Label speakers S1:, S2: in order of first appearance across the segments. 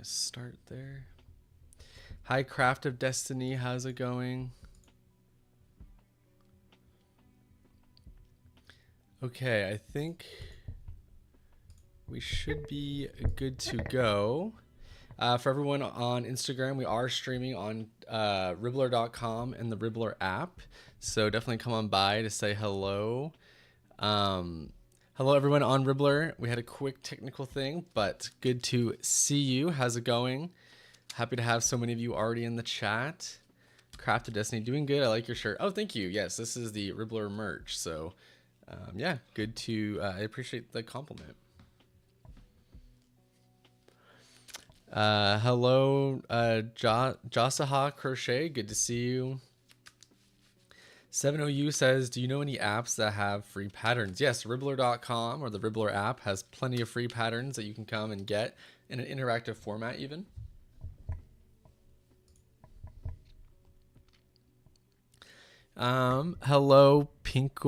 S1: start there. Hi, Craft of Destiny. How's it going? Okay, I think we should be good to go. For everyone on Instagram, we are streaming on Ribblr.com and the Ribblr app. So definitely come on by to say hello. Hello, everyone on Ribblr. We had a quick technical thing, but good to see you. How's it going? Happy to have so many of you already in the chat. Craft of Destiny, doing good. I like your shirt. Oh, thank you. Yes, this is the Ribblr merch. So, yeah, good to. I appreciate the compliment. Hello, Jasaha Crochet. Good to see you. 70U says, do you know any apps that have free patterns? Yes, Ribblr.com or the Ribblr app has plenty of free patterns that you can come and get in an interactive format even. Hello, Pink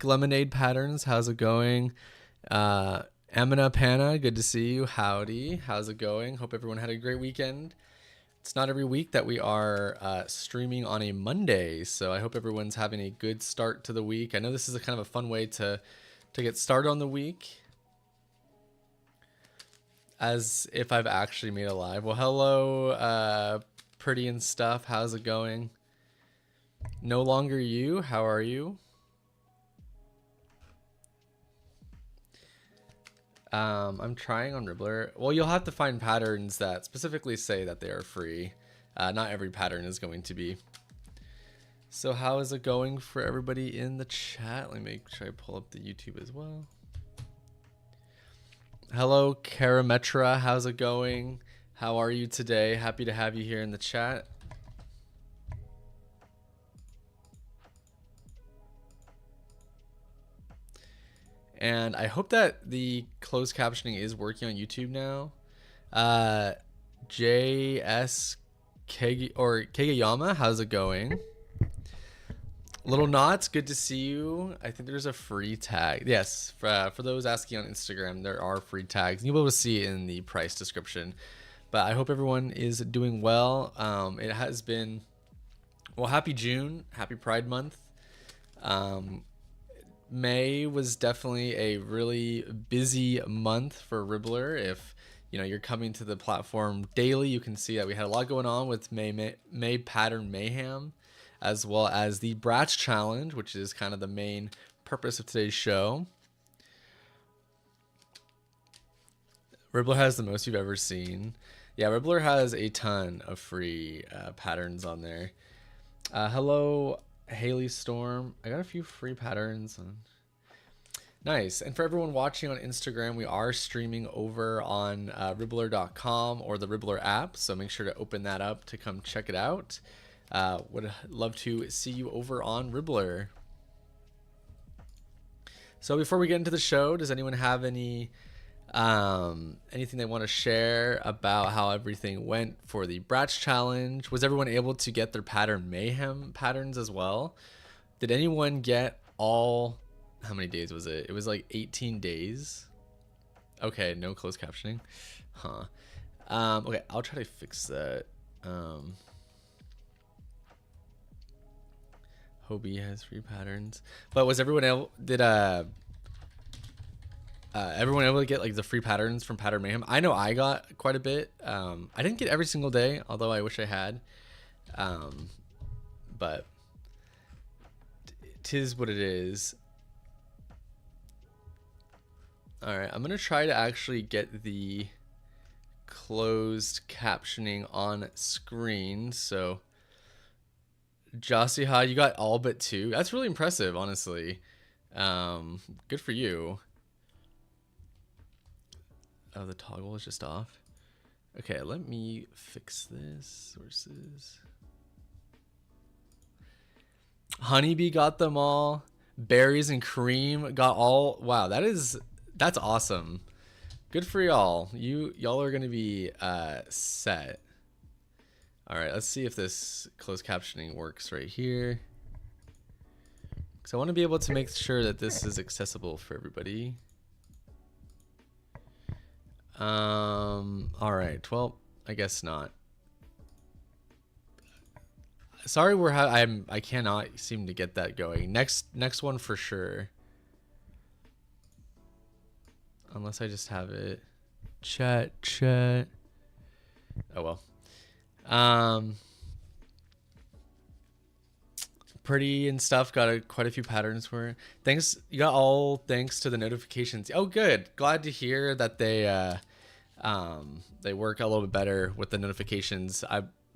S1: Lemonade Patterns. How's it going? Amina Panna, good to see you. Howdy. How's it going? Hope everyone had a great weekend. It's not every week that we are streaming on a Monday, so I hope everyone's having a good start to the week. I know this is a kind of a fun way to get started on the week, as if I've actually made a live. Well, hello, Pretty and Stuff. How's it going? No Longer You, how are you? I'm trying on Ribblr. Well, you'll have to find patterns that specifically say that they are free. Not every pattern is going to be. So how is it going for everybody in the chat? Let me make sure I pull up the YouTube as well. Hello, Karametra. How's it going? How are you today? Happy to have you here in the chat. And I hope that the closed captioning is working on YouTube now. JS Kageyama, how's it going? Little Knots, good to see you. I think there's a free tag. Yes, for those asking on Instagram, there are free tags. You'll be able to see it in the price description. But I hope everyone is doing well. It has been, well, happy June, happy Pride Month. May was definitely a really busy month for Ribblr. If you're coming to the platform daily, you can see that we had a lot going on with May Pattern Mayhem, as well as the Bratz Challenge, which is kind of the main purpose of today's show. Ribblr has the most you've ever seen. Yeah, Ribblr has a ton of free patterns on there. Hello, Haley Storm. I got a few free patterns. Nice. And for everyone watching on Instagram, we are streaming over on Ribblr.com or the Ribblr app. So make sure to open that up to come check it out. Would love to see you over on Ribblr. So before we get into the show, does anyone have anything they want to share about how everything went for the Bratz Challenge? Was everyone able to get their Pattern Mayhem patterns as well? Did anyone get all, how many days was it? It was like 18 days. Okay, no closed captioning. Huh. Okay, I'll try to fix that. Hobie has free patterns. But was everyone able, everyone able to get like the free patterns from Pattern Mayhem? I know I got quite a bit. I didn't get every single day, although I wish I had. But tis what it is. All right, I'm gonna try to actually get the closed captioning on screen. So Jasiha, you got all but 2. That's really impressive, honestly. Good for you. Oh, the toggle is just off. Okay, let me fix this. Sources. Honeybee got them all. Berries and Cream got all. Wow, that's awesome. Good for y'all. Y'all are gonna be set. All right, let's see if this closed captioning works right here. Because I want to be able to make sure that this is accessible for everybody. All right. Well, I guess not. Sorry, I cannot seem to get that going. Next one for sure. Unless I just have it. Chat. Oh well. Pretty and stuff. Got quite a few patterns for it. Thanks. You got all thanks to the notifications. Oh, good. Glad to hear that they work a little bit better with the notifications.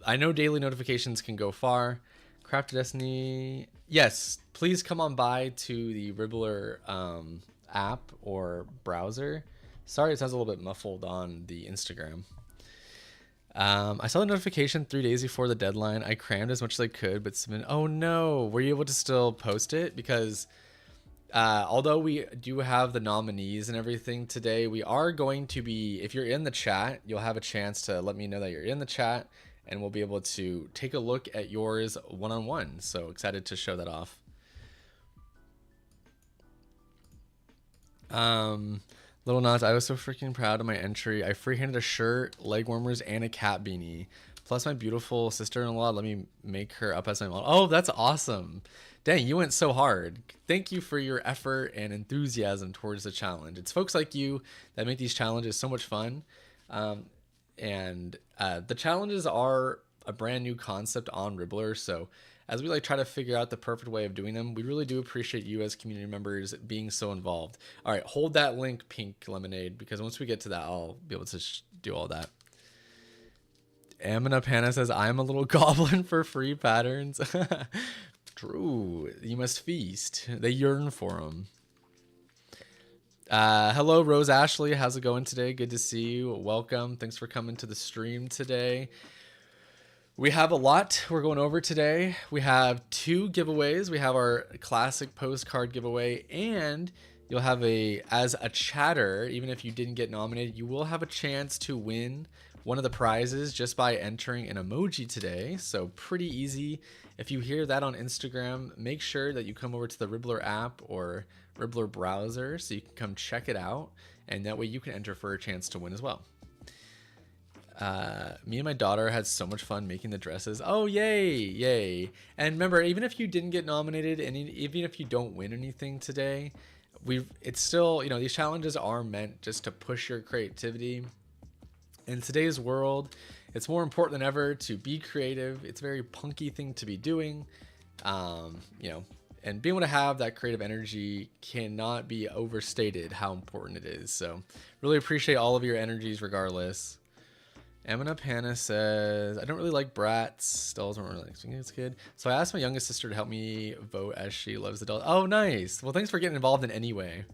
S1: I know daily notifications can go far. Craft Destiny. Yes, please come on by to the Ribblr app or browser. Sorry, it sounds a little bit muffled on the Instagram. I saw the notification 3 days before the deadline. I crammed as much as I could, but oh no, were you able to still post it? Because although we do have the nominees and everything today, we are going to be, if you're in the chat, you'll have a chance to let me know that you're in the chat, and we'll be able to take a look at yours one-on-one. So excited to show that off. Little Nas, I was so freaking proud of my entry. I freehanded a shirt, leg warmers, and a cat beanie. Plus my beautiful sister-in-law let me make her up as my model. Oh, that's awesome. Dang, you went so hard. Thank you for your effort and enthusiasm towards the challenge. It's folks like you that make these challenges so much fun. The challenges are a brand new concept on Ribblr, so as we try to figure out the perfect way of doing them, we really do appreciate you as community members being so involved. All right, hold that link, Pink Lemonade, because once we get to that, I'll be able to do all that. Amina Panna says, I'm a little goblin for free patterns. True, you must feast. They yearn for them. Hello, Rose Ashley. How's it going today? Good to see you. Welcome. Thanks for coming to the stream today. We have a lot we're going over today. We have 2 giveaways. We have our classic postcard giveaway, and you'll have as a chatter, even if you didn't get nominated, you will have a chance to win one of the prizes just by entering an emoji today. So pretty easy. If you hear that on Instagram, make sure that you come over to the Ribblr app or Ribblr browser so you can come check it out, and that way you can enter for a chance to win as well. Me and my daughter had so much fun making the dresses. Oh, yay. And remember, even if you didn't get nominated and even if you don't win anything today, it's still, these challenges are meant just to push your creativity. In today's world, it's more important than ever to be creative. It's a very punky thing to be doing. And being able to have that creative energy cannot be overstated how important it is. So really appreciate all of your energies regardless. Amina Panna says, I don't really like Bratz. Dolls aren't really like it's good. So I asked my youngest sister to help me vote as she loves the dolls. Oh, nice. Well, thanks for getting involved in any way.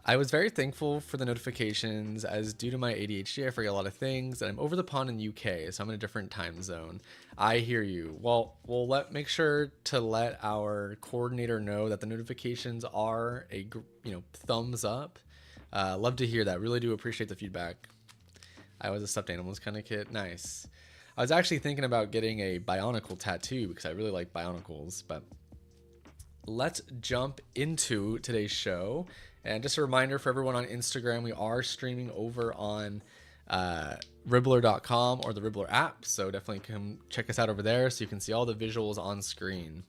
S1: I was very thankful for the notifications, as due to my ADHD, I forget a lot of things, and I'm over the pond in the UK, so I'm in a different time zone. I hear you. Well, we'll make sure to let our coordinator know that the notifications are a thumbs up. Love to hear that. Really do appreciate the feedback. I was a stuffed animals kind of kid. Nice. I was actually thinking about getting a Bionicle tattoo because I really like Bionicles, but let's jump into today's show. And just a reminder for everyone on Instagram, we are streaming over on Ribblr.com or the Ribblr app. So definitely come check us out over there so you can see all the visuals on screen.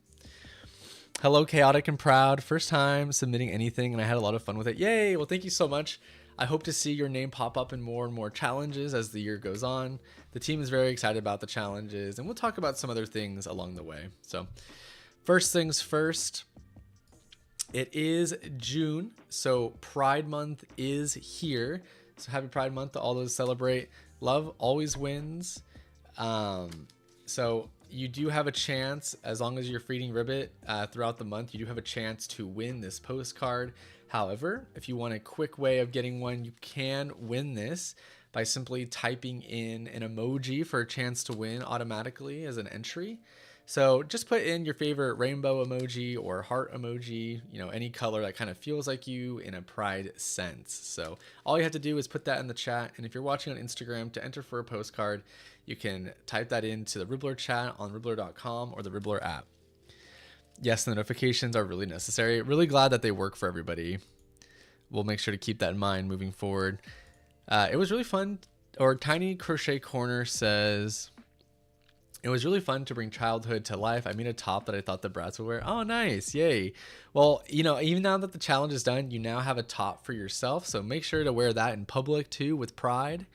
S1: Hello, Chaotic and Proud. First time submitting anything, and I had a lot of fun with it. Yay! Well, thank you so much. I hope to see your name pop up in more and more challenges as the year goes on. The team is very excited about the challenges, and we'll talk about some other things along the way. So first things first, it is June, so Pride Month is here. So happy Pride Month to all those celebrate. Love always wins. So you do have a chance, as long as you're feeding Ribbit throughout the month, you do have a chance to win this postcard. However, if you want a quick way of getting one, you can win this by simply typing in an emoji for a chance to win automatically as an entry. So just put in your favorite rainbow emoji or heart emoji, any color that kind of feels like you in a pride sense. So all you have to do is put that in the chat. And if you're watching on Instagram, to enter for a postcard, you can type that into the Ribblr chat on Ribblr.com or the Ribblr app. Yes, the notifications are really necessary. Really glad that they work for everybody. We'll make sure to keep that in mind moving forward. It was really fun. Or Tiny Crochet Corner says, it was really fun to bring childhood to life. I made a top that I thought the Bratz would wear. Oh, nice. Yay. Well, you know, even now that the challenge is done, you now have a top for yourself. So make sure to wear that in public too with pride.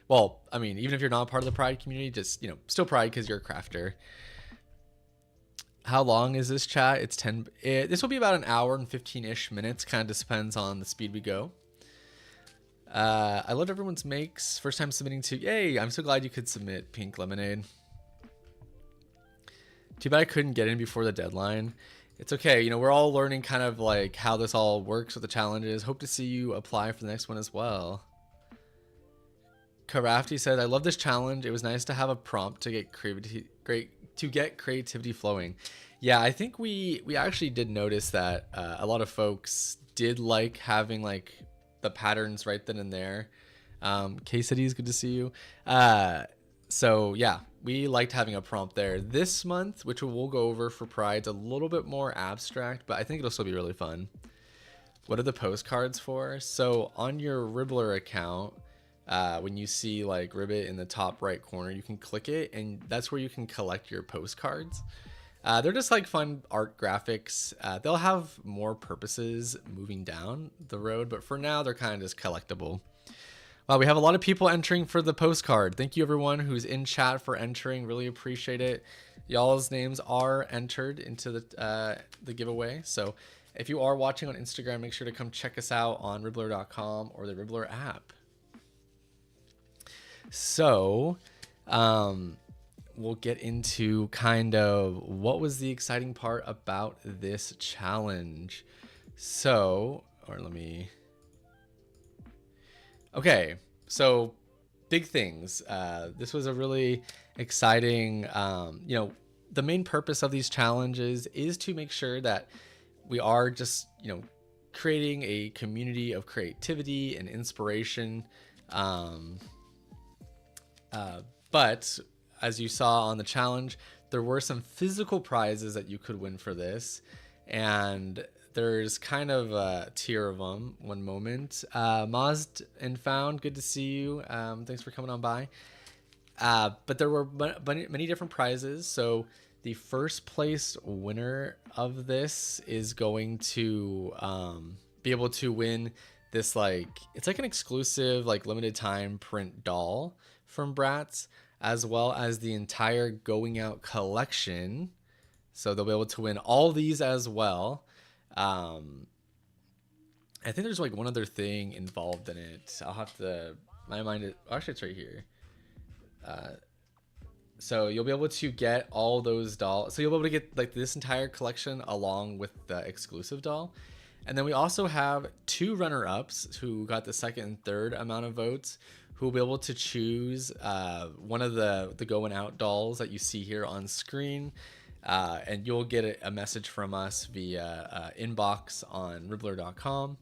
S1: Well, I mean, even if you're not part of the pride community, just, you know, still pride because you're a crafter. How long is this chat? It's 10. This will be about an hour and 15-ish minutes. Kind of just depends on the speed we go. I loved everyone's makes. First time submitting to. Yay. I'm so glad you could submit Pink Lemonade. Too bad I couldn't get in before the deadline. It's okay. You know, we're all learning kind of like how this all works with the challenges. Hope to see you apply for the next one as well. Karafty said, I love this challenge. It was nice to have a prompt to get creativity flowing. Yeah, I think we actually did notice that a lot of folks did like having like the patterns right then and there. K-City is good to see you. So yeah, we liked having a prompt there. This month, which we'll go over for Pride's a little bit more abstract, but I think it'll still be really fun. What are the postcards for? So on your Ribblr account, when you see like Ribbit in the top right corner, you can click it and that's where you can collect your postcards. They're just like fun art graphics. They'll have more purposes moving down the road, but for now they're kind of just collectible. Wow, we have a lot of people entering for the postcard. Thank you everyone who's in chat for entering. Really appreciate it. Y'all's names are entered into the giveaway. So if you are watching on Instagram, make sure to come check us out on Ribblr.com or the Ribblr app. So we'll get into kind of what was the exciting part about this challenge. So, or let me... Okay, so big things. This was a really exciting, you know, the main purpose of these challenges is to make sure that we are just, you know, creating a community of creativity and inspiration. But as you saw on the challenge, there were some physical prizes that you could win for this. And there's kind of a tier of them. One moment. Mazd and Found, good to see you. Thanks for coming on by. But there were many different prizes. So the first place winner of this is going to be able to win this, like, it's like an exclusive, like, limited time print doll from Bratz, as well as the entire Going Out collection. So they'll be able to win all these as well. I think there's like one other thing involved in it. I'll have to, my mind, actually it's right here. So you'll be able to get all those dolls. So you'll be able to get like this entire collection along with the exclusive doll. And then we also have 2 runner-ups who got the second and third amount of votes, who will be able to choose one of the Going Out dolls that you see here on screen. And you'll get a message from us via inbox on Ribblr.com.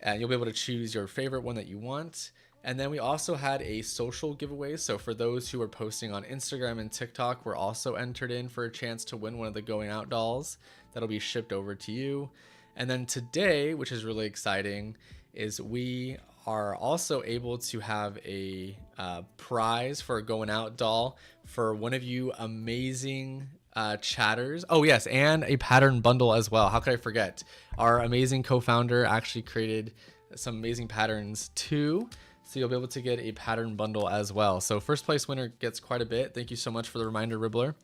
S1: And you'll be able to choose your favorite one that you want. And then we also had a social giveaway. So for those who are posting on Instagram and TikTok, we're also entered in for a chance to win one of the Going Out dolls that'll be shipped over to you. And then today, which is really exciting, is we are also able to have a prize for a Going Out doll for one of you amazing chatters. Oh yes, and a pattern bundle as well. How could I forget? Our amazing co-founder actually created some amazing patterns too, so you'll be able to get a pattern bundle as well. So first place winner gets quite a bit. Thank you so much for the reminder, Ribblr.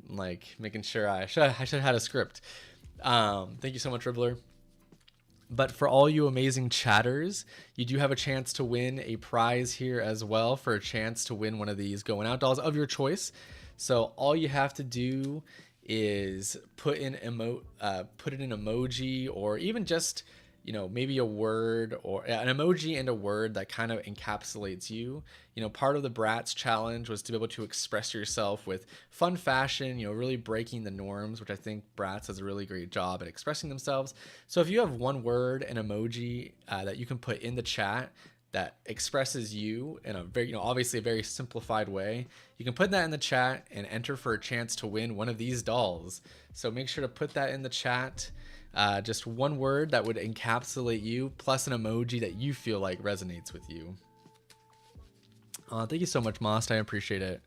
S1: I'm like making sure I should have had a script. Thank you so much, Ribblr. But for all you amazing chatters, you do have a chance to win a prize here as well, for a chance to win one of these Going Out dolls of your choice. So all you have to do is put in an emoji, or even just, you know, maybe a word, or an emoji and a word that kind of encapsulates you. You know, part of the Bratz challenge was to be able to express yourself with fun fashion, you know, really breaking the norms, which I think Bratz does a really great job at expressing themselves. So if you have one word, an emoji that you can put in the chat, that expresses you in a very, obviously a very simplified way, you can put that in the chat and enter for a chance to win one of these dolls. So make sure to put that in the chat. Just one word that would encapsulate you, plus an emoji that you feel like resonates with you. Thank you so much, Most. I appreciate it.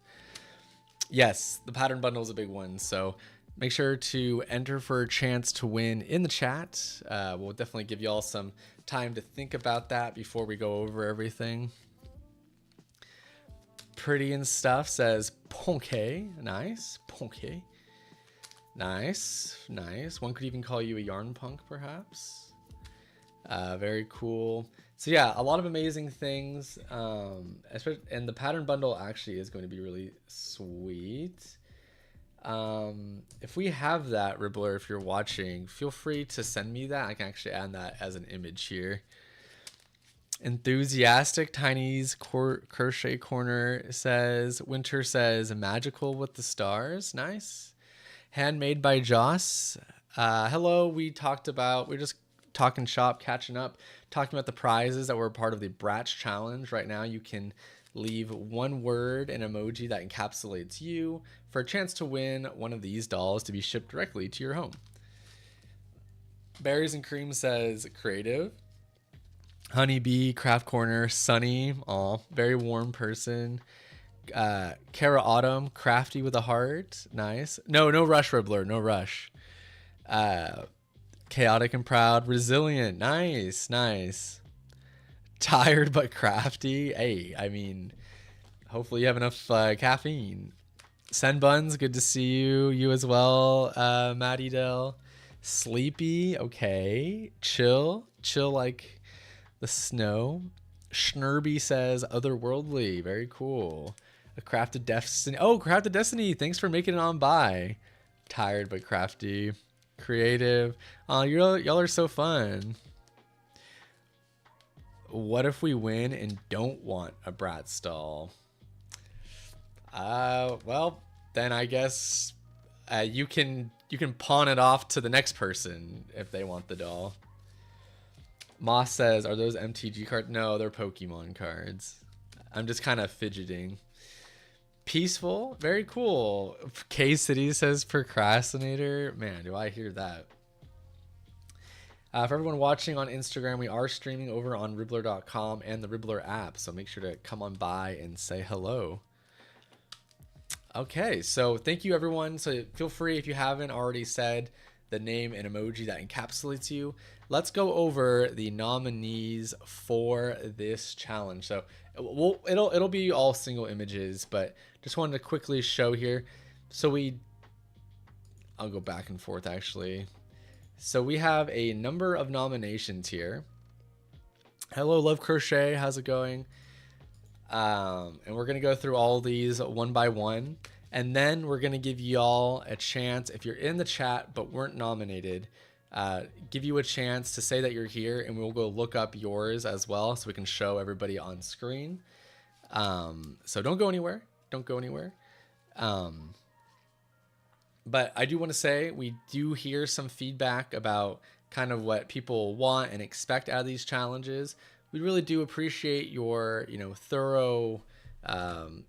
S1: Yes, the pattern bundle is a big one. So make sure to enter for a chance to win in the chat. We'll definitely give y'all some time to think about that before we go over everything. Pretty and Stuff says Ponke. Nice. Ponke. Nice. Nice. One could even call you a yarn punk, perhaps. Very cool. So yeah, a lot of amazing things. Especially, and the pattern bundle actually is going to be really sweet. If we have that, Ribblr, if you're watching, feel free to send me that. I can actually add that as an image here. Enthusiastic Tiny's Crochet Corner says, Winter says, magical with the stars. Nice. Handmade by Joss. Hello, we're just talking shop, catching up, talking about the prizes that were part of the Bratz challenge. Right now, you can leave one word and emoji that encapsulates you for a chance to win one of these dolls to be shipped directly to your home. Berries and Cream says creative. Honeybee, Craft Corner, Sunny, aw, very warm person. Kara Autumn, crafty with a heart, nice. No rush, Ribblr, no rush. Chaotic and proud, resilient, nice. Tired but crafty. Hey, I mean, hopefully you have enough caffeine. Send Buns, good to see you. You as well, Maddie Dell. Sleepy, okay. Chill like the snow. Schnurby says otherworldly, very cool. A Crafted Destiny. Oh, Crafted Destiny, thanks for making it on by. Tired but crafty. Creative. Oh, y'all are so fun. What if we win and don't want a Bratz doll? Well, then I guess you can pawn it off to the next person if they want the doll. Moss says, are those MTG cards? No, they're Pokemon cards. I'm just kind of fidgeting. Peaceful, very cool. K City says procrastinator. Man, do I hear that. For everyone watching on Instagram, we are streaming over on Ribblr.com and the Ribblr app, so make sure to come on by and say hello. Okay, so thank you everyone. So feel free, if you haven't already said the name and emoji that encapsulates you, let's go over the nominees for this challenge. So it'll be all single images, but just wanted to quickly show here. So I'll go back and forth actually. So we have a number of nominations here. Hello, Love Crochet, how's it going? And we're gonna go through all these one by one, and then we're gonna give y'all a chance, if you're in the chat but weren't nominated, give you a chance to say that you're here, and we'll go look up yours as well so we can show everybody on screen. So don't go anywhere. But I do want to say we do hear some feedback about kind of what people want and expect out of these challenges. We really do appreciate your, thorough,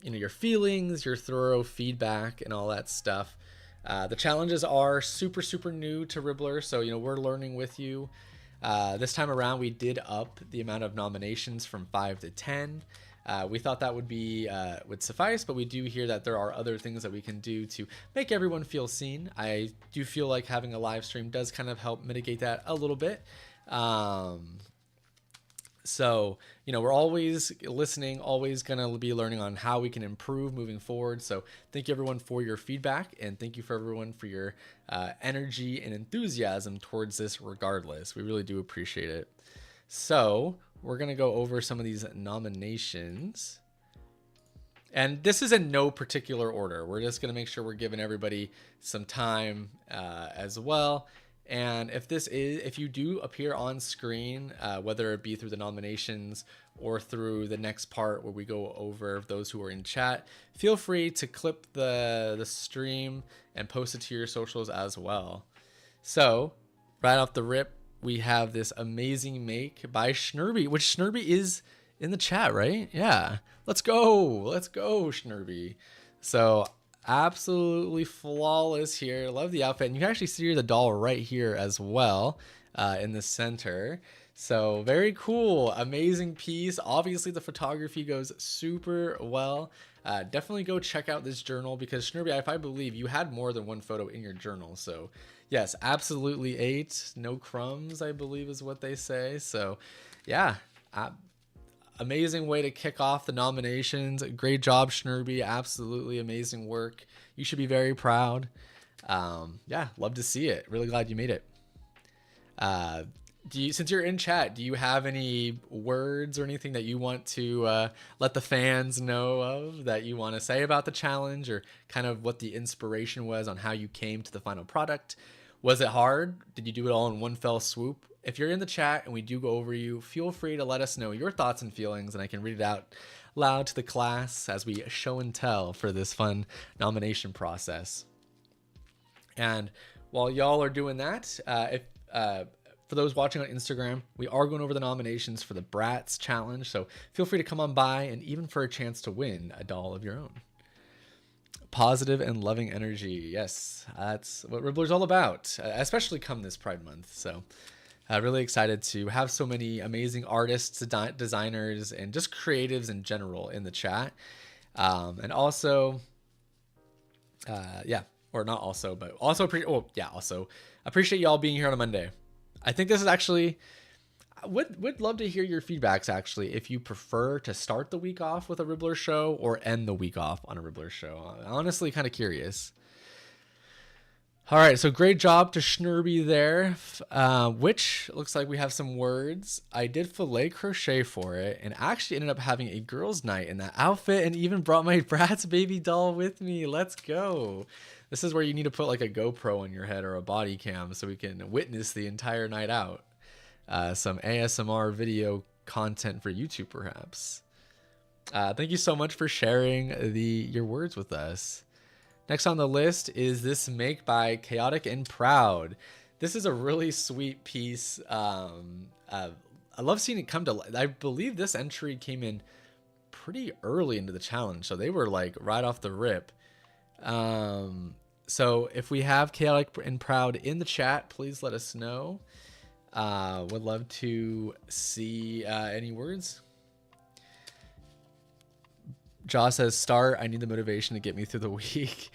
S1: your feelings, your thorough feedback and all that stuff. The challenges are super, super new to Ribblr, so, we're learning with you. This time around, we did up the amount of nominations from 5 to 10. We thought that would suffice, but we do hear that there are other things that we can do to make everyone feel seen. I do feel like having a live stream does kind of help mitigate that a little bit. So, we're always listening, always going to be learning on how we can improve moving forward. So thank you everyone for your feedback, and thank you for everyone for your energy and enthusiasm towards this regardless. We really do appreciate it. So we're going to go over some of these nominations. And this is in no particular order. We're just going to make sure we're giving everybody some time as well. And if you do appear on screen, whether it be through the nominations or through the next part where we go over those who are in chat, feel free to clip the stream and post it to your socials as well. So right off the rip, we have this amazing make by Schnurby, which Schnurby is in the chat, right? Yeah. Let's go. Let's go, Schnurby. So absolutely flawless here. Love the outfit. And you can actually see the doll right here as well, in the center. So very cool. Amazing piece. Obviously the photography goes super well. Definitely go check out this journal, because Schnurby, if I believe, you had more than one photo in your journal. So yes, absolutely 8. No crumbs, I believe is what they say. So yeah, amazing way to kick off the nominations. Great job, Schnurby. Absolutely amazing work. You should be very proud. Yeah, love to see it. Really glad you made it. Since you're in chat, do you have any words or anything that you want to let the fans know of, that you want to say about the challenge, or kind of what the inspiration was on how you came to the final product? Was it hard? Did you do it all in one fell swoop? If you're in the chat and we do go over you, feel free to let us know your thoughts and feelings, and I can read it out loud to the class as we show and tell for this fun nomination process. And while y'all are doing that, for those watching on Instagram, we are going over the nominations for the Bratz challenge, so feel free to come on by, and even for a chance to win a doll of your own. Positive and loving energy. Yes, that's what Ribblr's all about, especially come this Pride Month. So really excited to have so many amazing artists, designers, and just creatives in general in the chat. And also, yeah, or not also, but also, also appreciate y'all being here on a Monday. I think this is actually, would love to hear your feedbacks, actually, if you prefer to start the week off with a Ribblr show or end the week off on a Ribblr show. I'm honestly kind of curious. All right, so great job to Schnurby there, which looks like we have some words. I did filet crochet for it, and actually ended up having a girls' night in that outfit, and even brought my Bratz baby doll with me. Let's go. This is where you need to put like a GoPro on your head or a body cam so we can witness the entire night out. Some ASMR video content for YouTube, perhaps. Thank you so much for sharing your words with us. Next on the list is this make by Chaotic and Proud. This is a really sweet piece. I love seeing it come to life. I believe this entry came in pretty early into the challenge, so they were like right off the rip. So if we have Chaotic and Proud in the chat, please let us know. Would love to see any words. Jaw says, start. I need the motivation to get me through the week.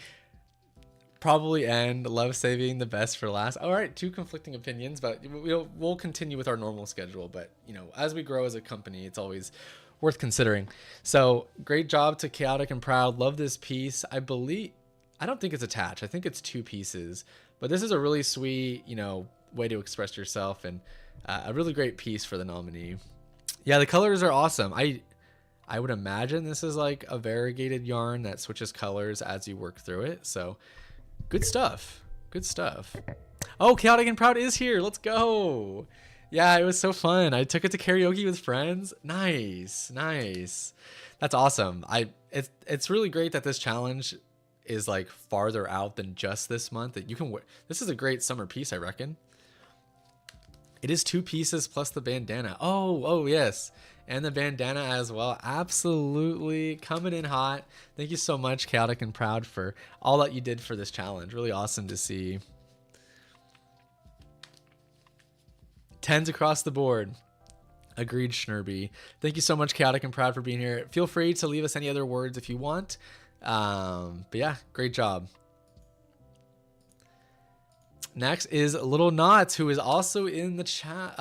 S1: Probably end. Love saving the best for last. All right, 2 conflicting opinions, but we'll continue with our normal schedule. But, you know, as we grow as a company, it's always worth considering. So great job to Chaotic and Proud. Love this piece. I don't think it's attached. I think it's 2 pieces. But this is a really sweet, you know, way to express yourself, and a really great piece for the nominee. Yeah, the colors are awesome. I would imagine this is like a variegated yarn that switches colors as you work through it. So good stuff. Good stuff. Oh, Chaotic and Proud is here. Let's go. Yeah, it was so fun. I took it to karaoke with friends. Nice. Nice. That's awesome. It's really great that this challenge is like farther out than just this month, that you can wear. This is a great summer piece, I reckon. It is 2 pieces plus the bandana. Oh yes. And the bandana as well. Absolutely coming in hot. Thank you so much, Chaotic and Proud, for all that you did for this challenge. Really awesome to see. 10s across the board. Agreed, Schnurby. Thank you so much, Chaotic and Proud, for being here. Feel free to leave us any other words if you want. But yeah, great job. Next is Little Knots, who is also in the chat.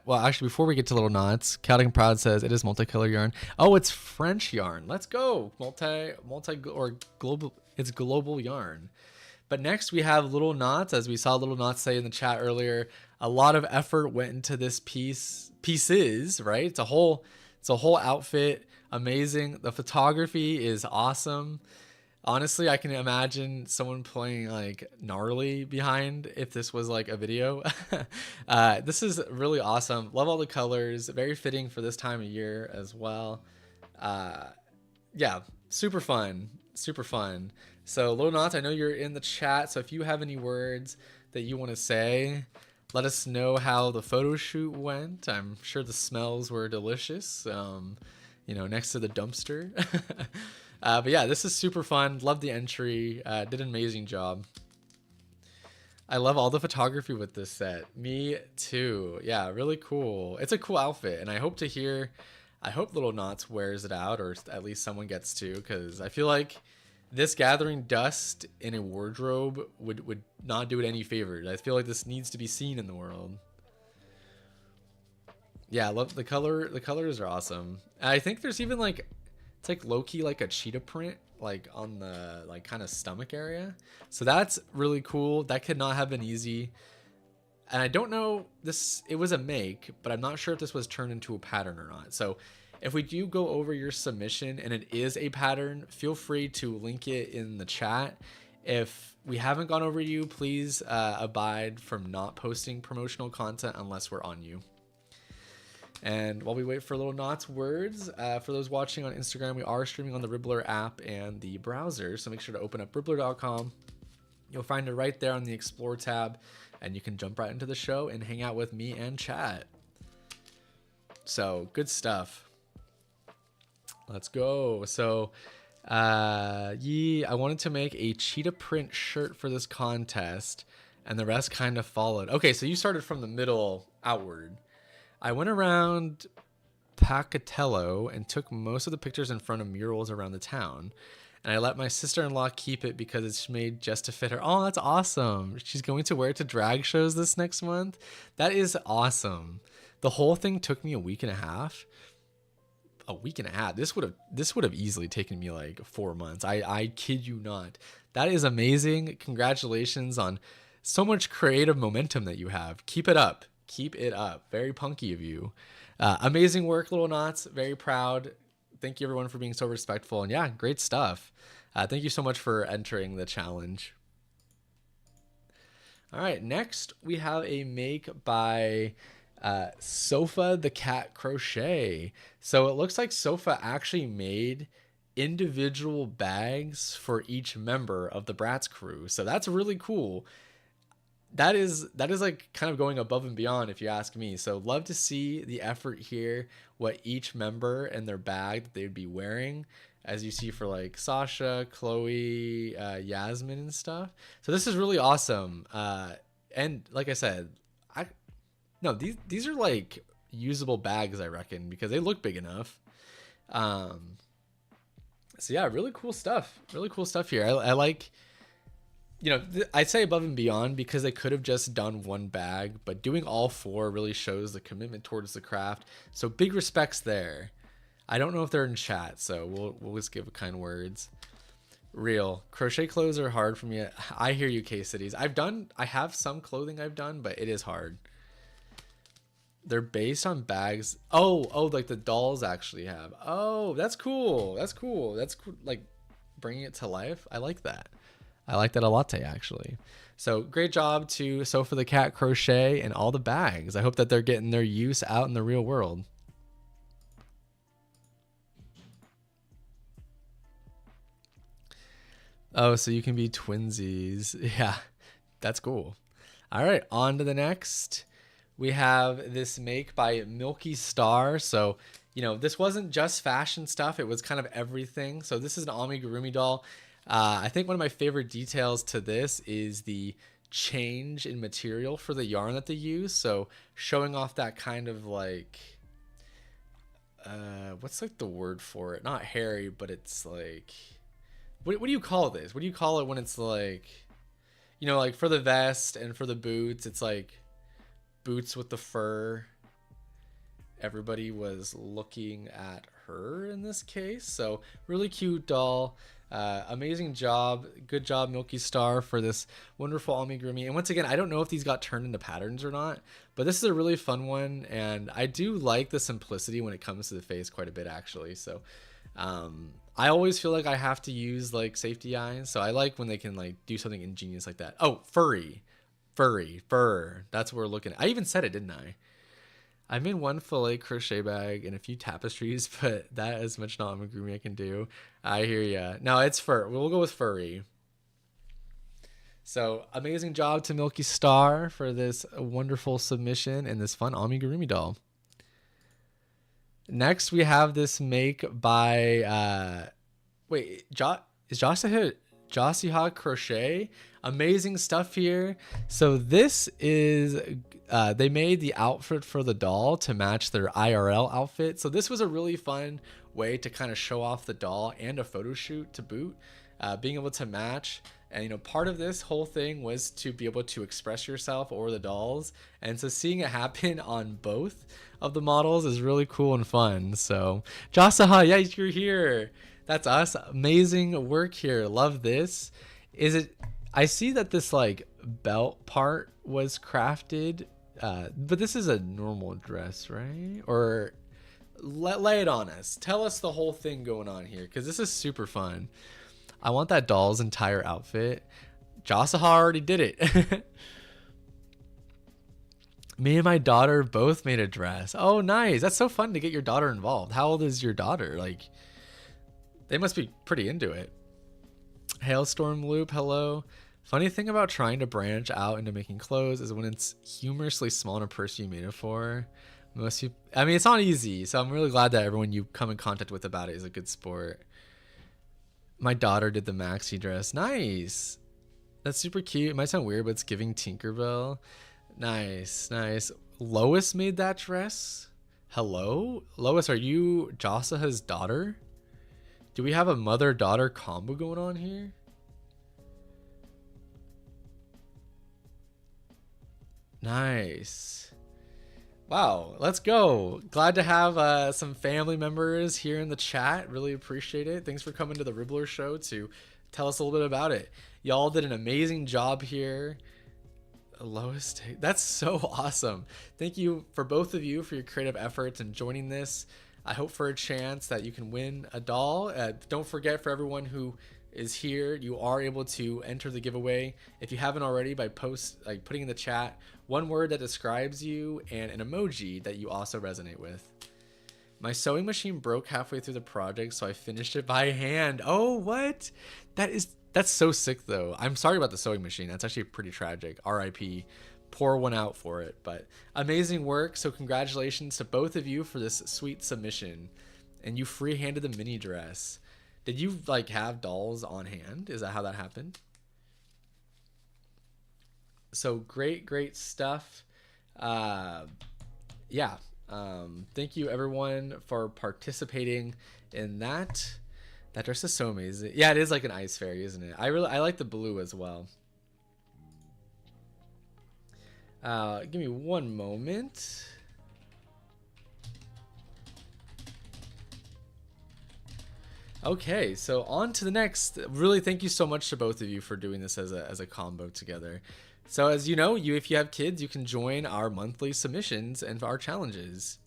S1: Well, actually, before we get to Little Knots, Chaotic and Proud says it is multicolor yarn. Oh, it's French yarn. Let's go. It's global yarn. But next we have Little Knots. As we saw Little Knots say in the chat earlier, a lot of effort went into this pieces, right? It's a whole outfit. Amazing. The photography is awesome. Honestly, I can imagine someone playing like gnarly behind if this was like a video. This is really awesome. Love all the colors. Very fitting for this time of year as well. Yeah, super fun. Super fun. So Little Knots, I know you're in the chat. So if you have any words that you want to say, Let us know how the photo shoot went. I'm sure the smells were delicious, next to the dumpster. But yeah, this is super fun. Love the entry. Did an amazing job. I love all the photography with this set. Me too. Yeah, really cool. It's a cool outfit, and I hope Little Knots wears it out, or at least someone gets to, because I feel like this gathering dust in a wardrobe would not do it any favors. I feel like this needs to be seen in the world. Yeah, I love the color. The colors are awesome. I think there's even like, it's like low-key like a cheetah print like on the like kind of stomach area. So that's really cool. That could not have been easy. And I don't know, it was a make, but I'm not sure if this was turned into a pattern or not. So if we do go over your submission and it is a pattern, feel free to link it in the chat. If we haven't gone over you, please abide from not posting promotional content unless we're on you. And while we wait for Little Knots words, for those watching on Instagram, we are streaming on the Ribblr app and the browser. So make sure to open up Ribblr.com. You'll find it right there on the Explore tab, and you can jump right into the show and hang out with me and chat. So good stuff. Let's go. So I wanted to make a cheetah print shirt for this contest, and the rest kind of followed. Okay, so you started from the middle outward. I went around Pocatello and took most of the pictures in front of murals around the town. And I let my sister-in-law keep it because it's made just to fit her. Oh, that's awesome. She's going to wear it to drag shows this next month. That is awesome. The whole thing took me a week and a half. A week and a half. This would have easily taken me like 4 months. I kid you not. That is amazing. Congratulations on so much creative momentum that you have. Keep it up. Keep it up. Very punky of you. Amazing work, Little Knots. Very proud. Thank you everyone for being so respectful. And yeah, great stuff. Thank you so much for entering the challenge. All right, next we have a make by Sofa the Cat Crochet. So it looks like Sofa actually made individual bags for each member of the Bratz crew. So that's really cool. That is like kind of going above and beyond, if you ask me. So love to see the effort here, what each member and their bag that they would be wearing, as you see for like Sasha, Chloe, Yasmin and stuff. So this is really awesome. And like I said, these are like usable bags, I reckon, because they look big enough. So yeah, really cool stuff. Really cool stuff here. I like, I'd say above and beyond, because they could have just done one bag, but doing all four really shows the commitment towards the craft. So big respects there. I don't know if they're in chat, so we'll just give kind words. Real crochet clothes are hard for me. I hear you, K-Cities. I have some clothing I've done, but it is hard. They're based on bags. Oh, like the dolls actually have. Oh, that's cool. That's cool. That's cool. Like bringing it to life. I like that. I like that a lot, actually. So great job to Sofa the Cat Crochet and all the bags. I hope that they're getting their use out in the real world. Oh, so you can be twinsies. Yeah, that's cool. All right, on to the next. We have this make by Milky Star. So, this wasn't just fashion stuff. It was kind of everything. So this is an amigurumi doll. I think one of my favorite details to this is the change in material for the yarn that they use. So showing off that kind of like, what's like the word for it? Not hairy, but it's like, what do you call this? What do you call it when it's like, like for the vest and for the boots, it's like boots with the fur. Everybody was looking at her in this case. So really cute doll. Amazing job. Good job, Milky Star, for this wonderful amigurumi. And once again, I don't know if these got turned into patterns or not, but this is a really fun one. And I do like the simplicity when it comes to the face quite a bit, actually. So I always feel like I have to use like safety eyes. So I like when they can like do something ingenious like that. Oh, fur. That's what we're looking at. I even said it, didn't I? I made one fillet crochet bag and a few tapestries, but that is much not amigurumi I can do. I hear ya. No, it's fur. We'll go with furry. So amazing job to Milky Star for this wonderful submission and this fun amigurumi doll. Next, we have this make by is Josiha Crochet. Amazing stuff here. So this is they made the outfit for the doll to match their IRL outfit. So this was a really fun way to kind of show off the doll and a photo shoot to boot, being able to match. And, you know, part of this whole thing was to be able to express yourself over the dolls. And so seeing it happen on both of the models is really cool and fun. So Jasaha, yeah, you're here. That's us. Amazing work here. Love this. I see that this like belt part was crafted, but this is a normal dress, right? Or lay it on us. Tell us the whole thing going on here, because this is super fun. I want that doll's entire outfit. Jasaha already did it. Me and my daughter both made a dress. Oh, nice. That's so fun to get your daughter involved. How old is your daughter? Like, they must be pretty into it. Hailstorm Loop, hello. Funny thing about trying to branch out into making clothes is when it's humorously small in a purse you made it for. I mean, it's not easy, so I'm really glad that everyone you come in contact with about it is a good sport. My daughter did the maxi dress. Nice. That's super cute. It might sound weird, but it's giving Tinkerbell. Nice, nice. Lois made that dress. Hello? Lois, are you Josaha's daughter? Do we have a mother-daughter combo going on here? Nice. Wow, let's go. Glad to have some family members here in the chat. Really appreciate it. Thanks for coming to the Ribblr Show to tell us a little bit about it. Y'all did an amazing job here. Lois, that's so awesome. Thank you for both of you for your creative efforts and joining this. I hope for a chance that you can win a doll. Don't forget, for everyone who is here, you are able to enter the giveaway if you haven't already by putting in the chat one word that describes you and an emoji that you also resonate with. My sewing machine broke halfway through the project, so I finished it by hand. Oh, what? That's so sick though. I'm sorry about the sewing machine. That's actually pretty tragic. RIP. Pour one out for it. But amazing work. So congratulations to both of you for this sweet submission. And you free-handed the mini dress. Did you like have dolls on hand? Is that how that happened? So great stuff. Yeah. Thank you everyone for participating in that. That dress is so amazing. Yeah, it is like an ice fairy, isn't it? I like the blue as well. Give me one moment. Okay, so on to the next. Really, thank you so much to both of you for doing this as a combo together. So as you know, if you have kids, you can join our monthly submissions and our challenges.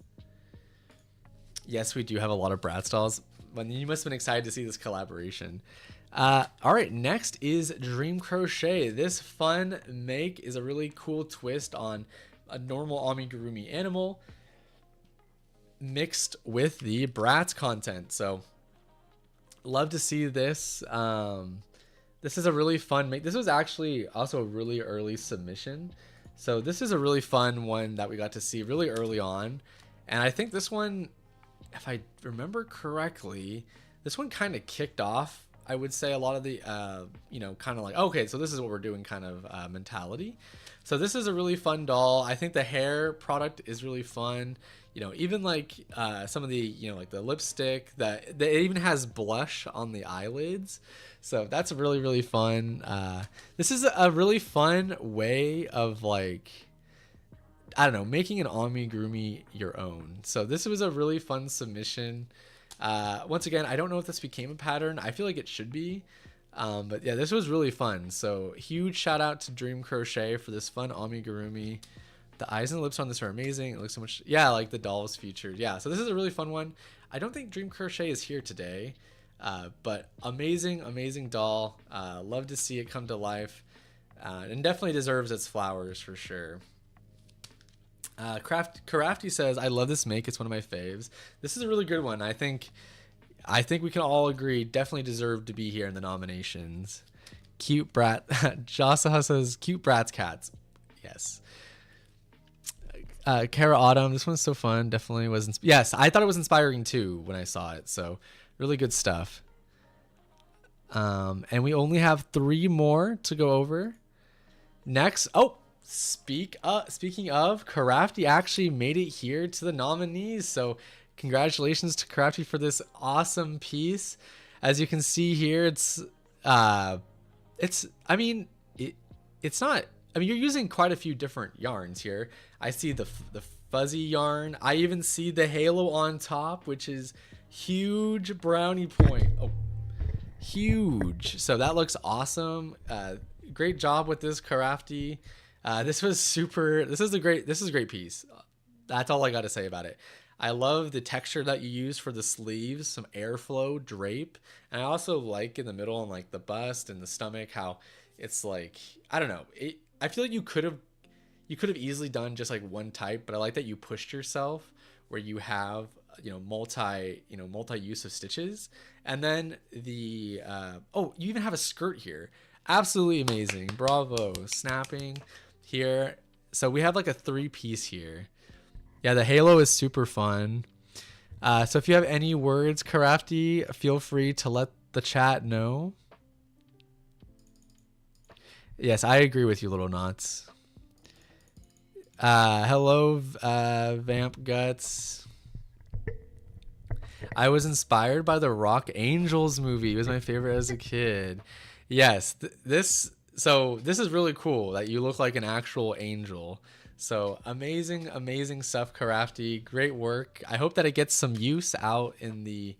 S1: Yes, we do have a lot of Bratz dolls. You must have been excited to see this collaboration. All right, next is Dream Crochet. This fun make is a really cool twist on a normal amigurumi animal mixed with the Bratz content. So love to see this. This is a really fun make. This was actually also a really early submission. So this is a really fun one that we got to see really early on. And I think this one, if I remember correctly, this one kind of kicked off, I would say, a lot of the, kind of like, okay, so this is what we're doing kind of mentality. So this is a really fun doll. I think the hair product is really fun. Even like some of the, like the lipstick, that it even has blush on the eyelids. So that's really, really fun. This is a really fun way of like, I don't know, making an amigurumi your own. So this was a really fun submission. Once again, I don't know if this became a pattern. I feel like it should be. But yeah, this was really fun. So huge shout out to Dream Crochet for this fun amigurumi. The eyes and the lips on this are amazing. It looks so much, yeah, like the doll was featured. Yeah, so this is a really fun one. I don't think Dream Crochet is here today, but amazing doll. Love to see it come to life, and definitely deserves its flowers for sure. Crafty says, I love this make. It's one of my faves. This is a really good one. I think we can all agree definitely deserved to be here in the nominations. cute brat. Josaha says cute Bratz cats. Yes. Kara Autumn. This one's so fun. Definitely was. Yes, I thought it was inspiring too when I saw it. So really good stuff. And we only have 3 more to go over. Next, speaking of, Crafty actually made it here to the nominees. So congratulations to Crafty for this awesome piece. As you can see here, it's not. I mean, you're using quite a few different yarns here. I see the fuzzy yarn. I even see the halo on top, which is huge brownie point. Oh, huge. So that looks awesome. Great job with this, Crafty. This is a great piece. That's all I got to say about it. I love the texture that you use for the sleeves, some airflow drape. And I also like in the middle and like the bust and the stomach, how it's like, I don't know. I feel like you could have easily done just like one type, but I like that you pushed yourself where you have, multi use of stitches. And then you even have a skirt here. Absolutely amazing. Bravo. Snapping here. So we have like a 3-piece here. Yeah, the halo is super fun. So if you have any words, Crafty, feel free to let the chat know. Yes, I agree with you, Little Knots. Hello, Vamp Guts. I was inspired by the Rock Angels movie. It was my favorite as a kid. Yes, this is really cool that you look like an actual angel. So amazing stuff, Crafty. Great work. I hope that it gets some use out in the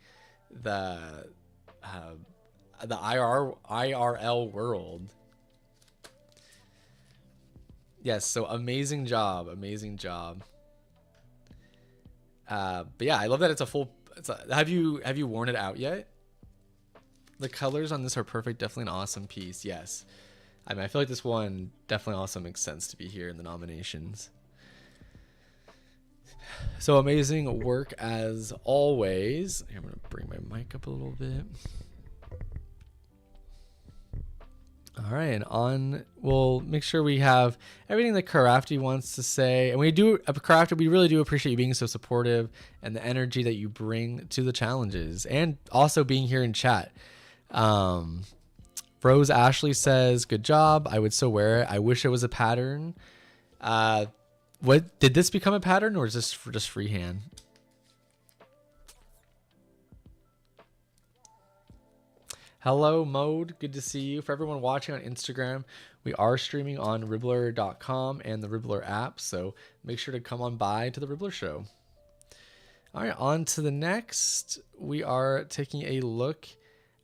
S1: IRL world. Yes, so amazing job. But yeah, I love that it's a full. Have you worn it out yet? The colors on this are perfect. Definitely an awesome piece. Yes. I mean, I feel like this one definitely also makes sense to be here in the nominations. So amazing work as always. I'm going to bring my mic up a little bit. All right, and we'll make sure we have everything that Crafty wants to say. And Crafty, we really do appreciate you being so supportive and the energy that you bring to the challenges and also being here in chat. Rose Ashley says, good job. I would so wear it. I wish it was a pattern. What did this become a pattern or is this for just freehand? Hello, Mode. Good to see you. For everyone watching on Instagram, we are streaming on Ribblr.com and the Ribblr app, so make sure to come on by to the Ribblr Show. All right, on to the next. We are taking a look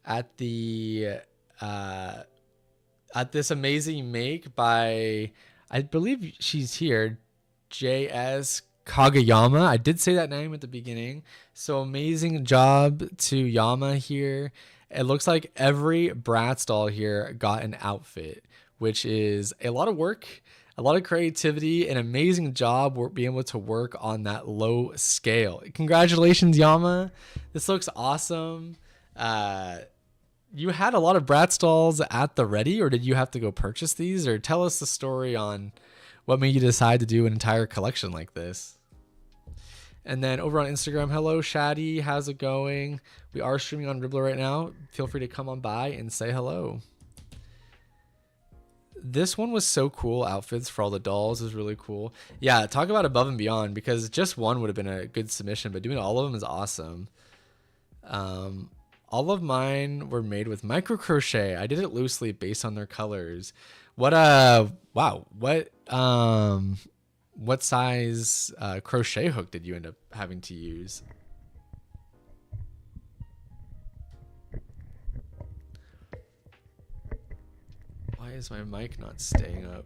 S1: at the at this amazing make by, I believe she's here, JS Kagayama. I did say that name at the beginning. So amazing job to Yama here. It looks like every Bratz doll here got an outfit, which is a lot of work, a lot of creativity, an amazing job being able to work on that low scale. Congratulations, Yama. This looks awesome. You had a lot of Bratz dolls at the ready, or did you have to go purchase these? Or tell us the story on what made you decide to do an entire collection like this. And then over on Instagram, hello, Shaddy. How's it going? We are streaming on Ribblr right now. Feel free to come on by and say hello. This one was so cool. Outfits for all the dolls is really cool. Yeah, talk about above and beyond, because just one would have been a good submission, but doing all of them is awesome. All of mine were made with micro crochet. I did it loosely based on their colors. Wow. What size crochet hook did you end up having to use? Why is my mic not staying up?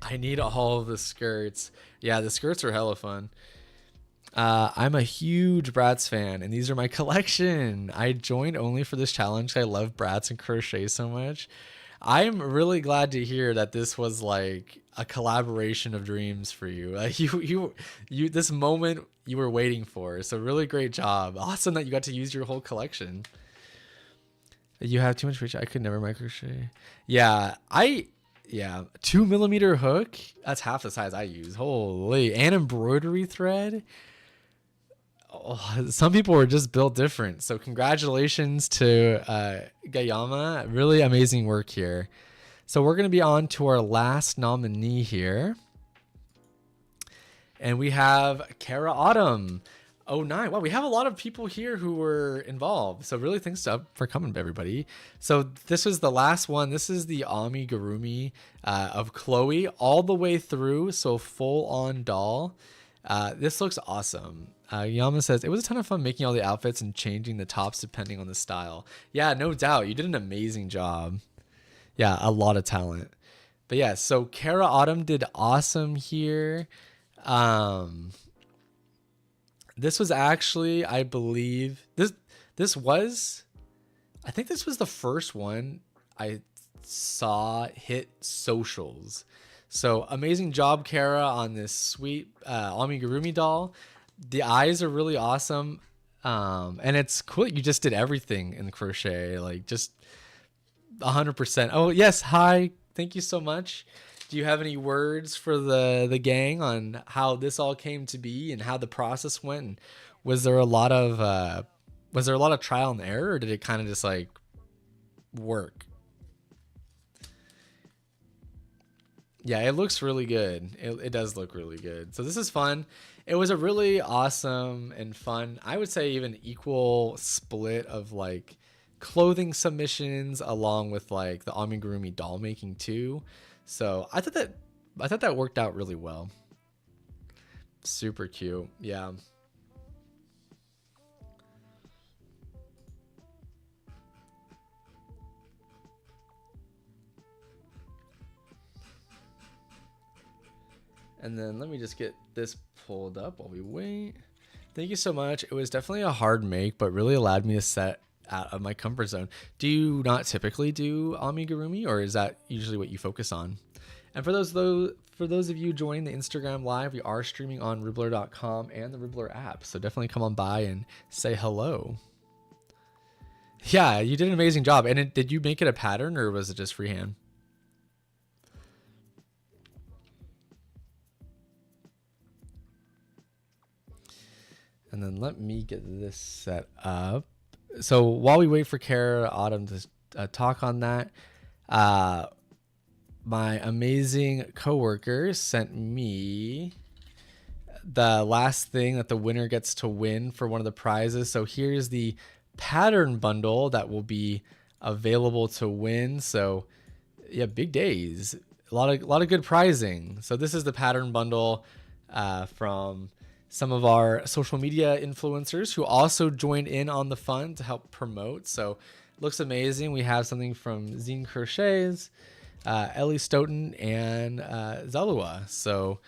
S1: I need all of the skirts. Yeah, the skirts are hella fun. I'm a huge Bratz fan, and these are my collection. I joined only for this challenge. I love Bratz and crochet so much. I'm really glad to hear that this was like a collaboration of dreams for you. Like you this moment you were waiting for. So really great job. Awesome that you got to use your whole collection. You have too much reach. I could never micro crochet. Yeah, yeah, 2mm hook. That's half the size I use. Holy, and embroidery thread. Oh, some people were just built different. So congratulations to Gayama. Really amazing work here. So we're going to be on to our last nominee here. And we have Kara Autumn. 09. Wow, we have a lot of people here who were involved. So really thanks for coming, everybody. So this was the last one. This is the amigurumi of Chloe all the way through. So full on doll. This looks awesome. Yama says, it was a ton of fun making all the outfits and changing the tops depending on the style. Yeah, no doubt. You did an amazing job. Yeah, a lot of talent. But yeah, so Kara Autumn did awesome here. This was actually, I believe, I think this was the first one I saw hit socials. So amazing job, Kara, on this sweet amigurumi doll. The eyes are really awesome. And it's cool. You just did everything in crochet, like just 100%. Oh, yes. Hi. Thank you so much. Do you have any words for the gang on how this all came to be and how the process went? And was there a lot of trial and error, or did it kind of just like work? Yeah, it looks really good. It does look really good. So this is fun. It was a really awesome and fun, I would say even equal split of like clothing submissions along with like the amigurumi doll making too. So I thought that worked out really well. Super cute. Yeah. And then let me just get this pulled up while we wait. Thank you so much. It was definitely a hard make, but really allowed me to set out of my comfort zone. Do you not typically do amigurumi, or is that usually what you focus on? And for those of you joining the Instagram live, we are streaming on Ribblr.com and the Ribblr app. So definitely come on by and say hello. Yeah, you did an amazing job. And did you make it a pattern, or was it just freehand? And then let me get this set up. So while we wait for Kara Autumn to talk on that, my amazing coworker sent me the last thing that the winner gets to win for one of the prizes. So here's the pattern bundle that will be available to win. So yeah, big days, a lot of good prizing. So this is the pattern bundle from some of our social media influencers who also joined in on the fun to help promote. So looks amazing. We have something from Zine Crochets, Ellie Stoughton, and Zalua. So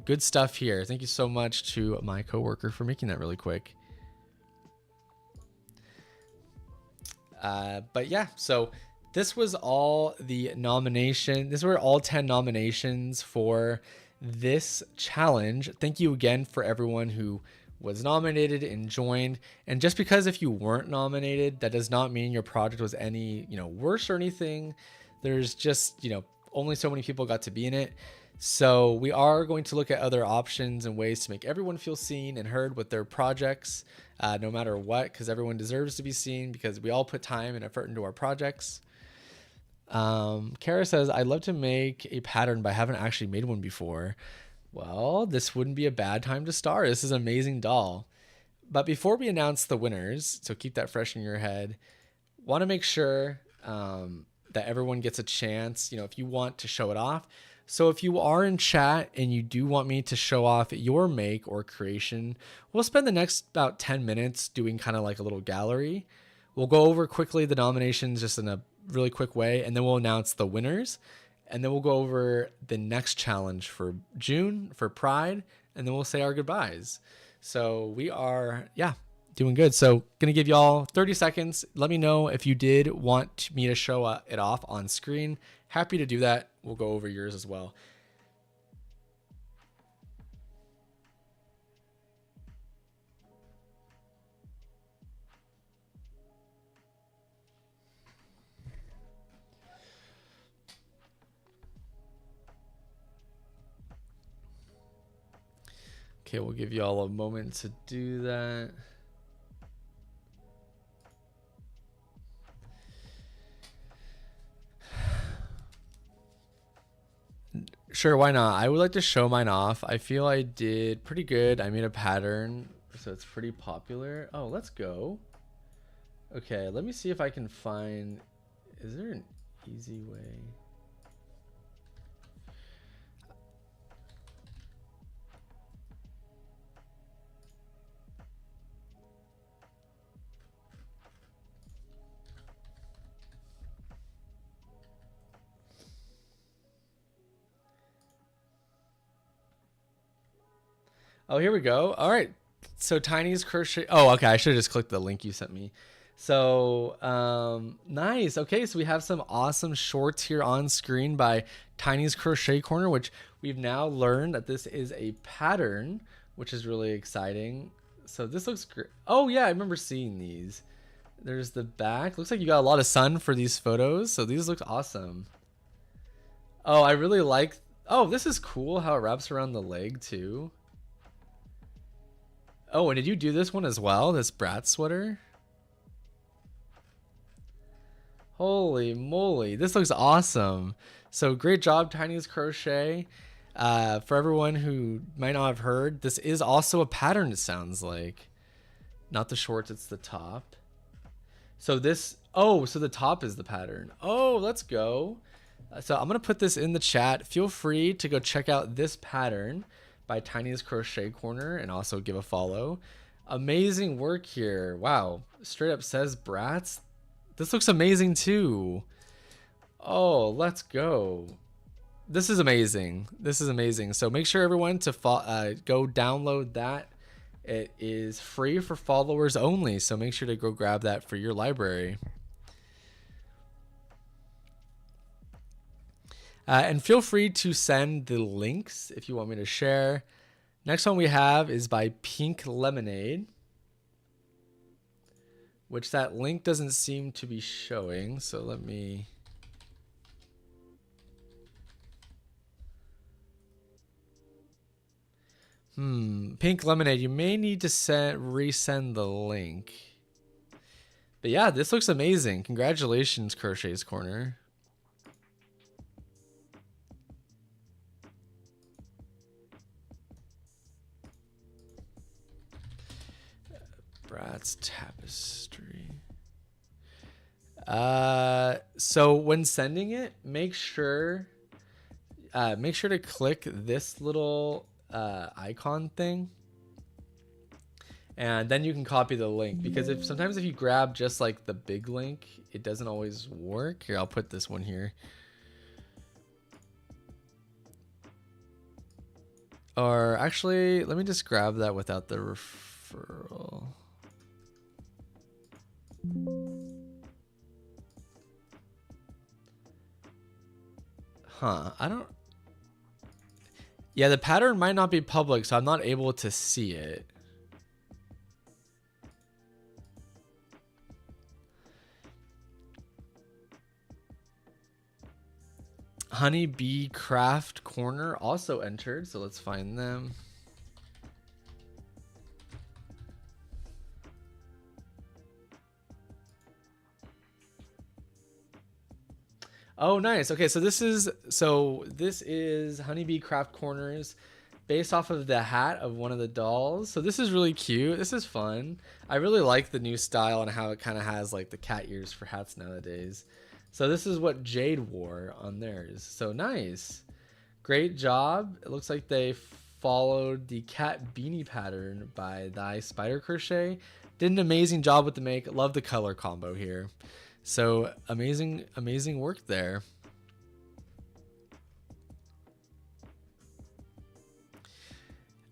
S1: good stuff here. Thank you so much to my coworker for making that really quick. But yeah, so this was all the nomination. These were all 10 nominations for this challenge. Thank you again for everyone who was nominated and joined. And just because if you weren't nominated, that does not mean your project was any, worse or anything. There's just, only so many people got to be in it. So we are going to look at other options and ways to make everyone feel seen and heard with their projects, no matter what, because everyone deserves to be seen because we all put time and effort into our projects. Kara says, I'd love to make a pattern, but I haven't actually made one before. Well, this wouldn't be a bad time to start. This is an amazing doll. But before we announce the winners, so keep that fresh in your head, want to make sure that everyone gets a chance, if you want to show it off. So if you are in chat and you do want me to show off your make or creation, we'll spend the next about 10 minutes doing kind of like a little gallery. We'll go over quickly the nominations just in a really quick way, and then we'll announce the winners, and then we'll go over the next challenge for June for Pride, and then we'll say our goodbyes. So we are, doing good. So gonna give y'all 30 seconds. Let me know if you did want me to show it off on screen. Happy to do that. We'll go over yours as well. Okay, we'll give you all a moment to do that. Sure, why not? I would like to show mine off. I feel I did pretty good. I made a pattern, so it's pretty popular. Oh, let's go. Okay, let me see if I can find... Is there an easy way? Oh, here we go. All right. So Tiny's crochet. Oh, okay. I should have just clicked the link you sent me. So nice. Okay, so we have some awesome shorts here on screen by Tiny's Crochet Corner, which we've now learned that this is a pattern, which is really exciting. So this looks great. Oh yeah, I remember seeing these. There's the back. Looks like you got a lot of sun for these photos. So these look awesome. Oh, I really like. Oh, this is cool how it wraps around the leg too. Oh, and did you do this one as well? This Bratz sweater? Holy moly, this looks awesome. So great job, Tiny's Crochet. For everyone who might not have heard, this is also a pattern, it sounds like. Not the shorts, it's the top. So this, oh, so the top is the pattern. Oh, let's go. So I'm going to put this in the chat. Feel free to go check out this pattern by Tiny's Crochet Corner and also give a follow. Amazing work here. Wow. Straight up says Bratz. This looks amazing too. Oh, let's go. This is amazing. This is amazing. So make sure everyone to go download that. It is free for followers only. So make sure to go grab that for your library. And feel free to send the links if you want me to share. Next one we have is by Pink Lemonade, which that link doesn't seem to be showing. So let me... Pink Lemonade, you may need to resend the link. But yeah, this looks amazing. Congratulations, Crochet's Corner. Bratz tapestry. So when sending it, make sure to click this little icon thing, and then you can copy the link, because sometimes if you grab just like the big link, it doesn't always work. Here, I'll put this one here. Or actually, let me just grab that without the referral. I don't... Yeah, the pattern might not be public, so I'm not able to see it. Honeybee Craft Corner also entered, so let's find them. Oh, nice. Okay, so this is Honeybee Craft Corners, based off of the hat of one of the dolls. So this is really cute. This is fun. I really like the new style and how it kind of has like the cat ears for hats nowadays. So this is what Jade wore on theirs. So nice. Great job. It looks like they followed the cat beanie pattern by Thy Spider Crochet. Did an amazing job with the make. Love the color combo here. So amazing work there.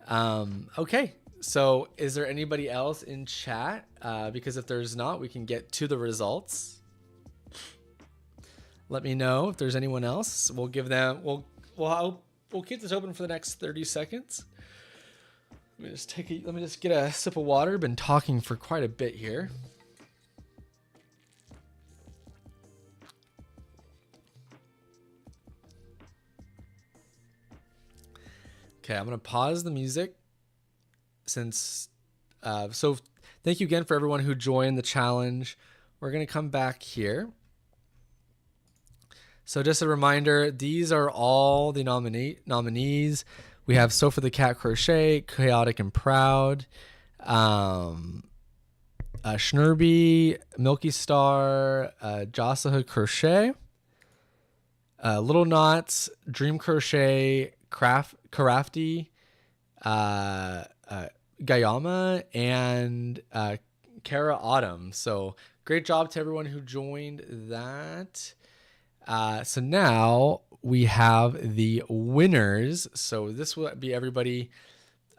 S1: Okay, so is there anybody else in chat? Because if there's not, we can get to the results. Let me know if there's anyone else. We'll give them. We'll keep this open for the next 30 seconds. Let me just get a sip of water. Been talking for quite a bit here. Okay, I'm gonna pause the music. So thank you again for everyone who joined the challenge. We're going to come back here. So just a reminder, these are all the nominees. We have Sofa the Cat Crochet, Chaotic and Proud, Schnurby, Milky Star, Jossahood Crochet, Little Knots, Dream Crochet, Crafty, Gayama, and Kara Autumn. So great job to everyone who joined that. So now we have the winners. So this will be everybody.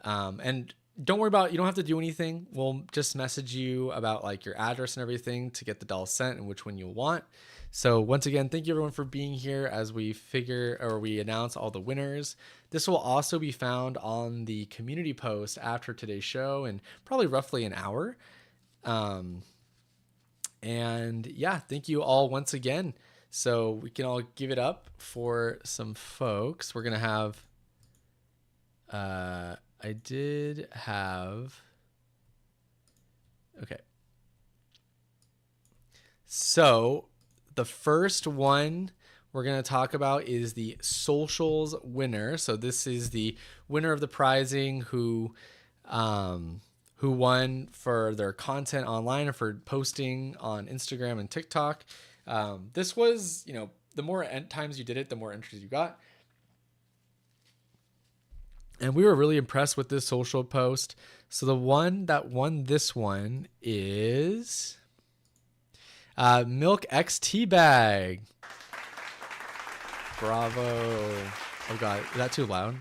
S1: And don't worry about, you don't have to do anything. We'll just message you about like your address and everything to get the dolls sent and which one you'll want. So once again, thank you everyone for being here as we announce all the winners. This will also be found on the community post after today's show in probably roughly an hour. And yeah, thank you all once again. So we can all give it up for some folks. We're going to have, okay. So the first one we're going to talk about is the socials winner. So this is the winner of the prizing who won for their content online or for posting on Instagram and TikTok. This was, the more times you did it, the more entries you got. And we were really impressed with this social post. So the one that won this one is Milk X Tea Bag. Bravo. Oh God, is that too loud?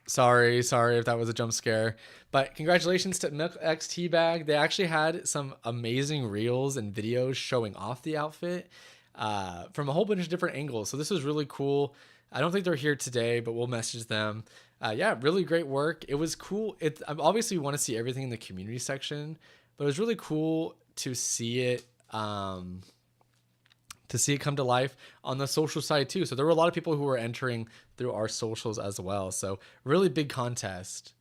S1: Sorry if that was a jump scare. But congratulations to Milk X Tea Bag. They actually had some amazing reels and videos showing off the outfit from a whole bunch of different angles. So this was really cool. I don't think they're here today, but we'll message them. Yeah, really great work. It was cool. I obviously want to see everything in the community section, but it was really cool to see it come to life on the social side too. So there were a lot of people who were entering through our socials as well. So really big contest.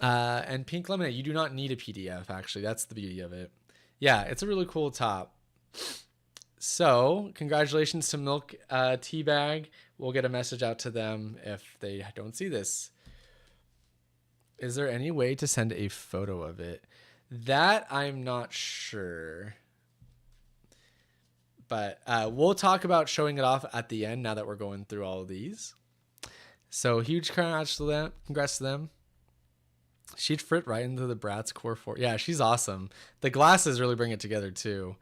S1: And Pink Lemonade, you do not need a PDF, actually. That's the beauty of it. Yeah, it's a really cool top. So congratulations to Milk Teabag. We'll get a message out to them if they don't see this. Is there any way to send a photo of it? That I'm not sure. But we'll talk about showing it off at the end now that we're going through all of these. So huge congrats to them. She'd fit right into the Bratz Core 4. Yeah, she's awesome. The glasses really bring it together too.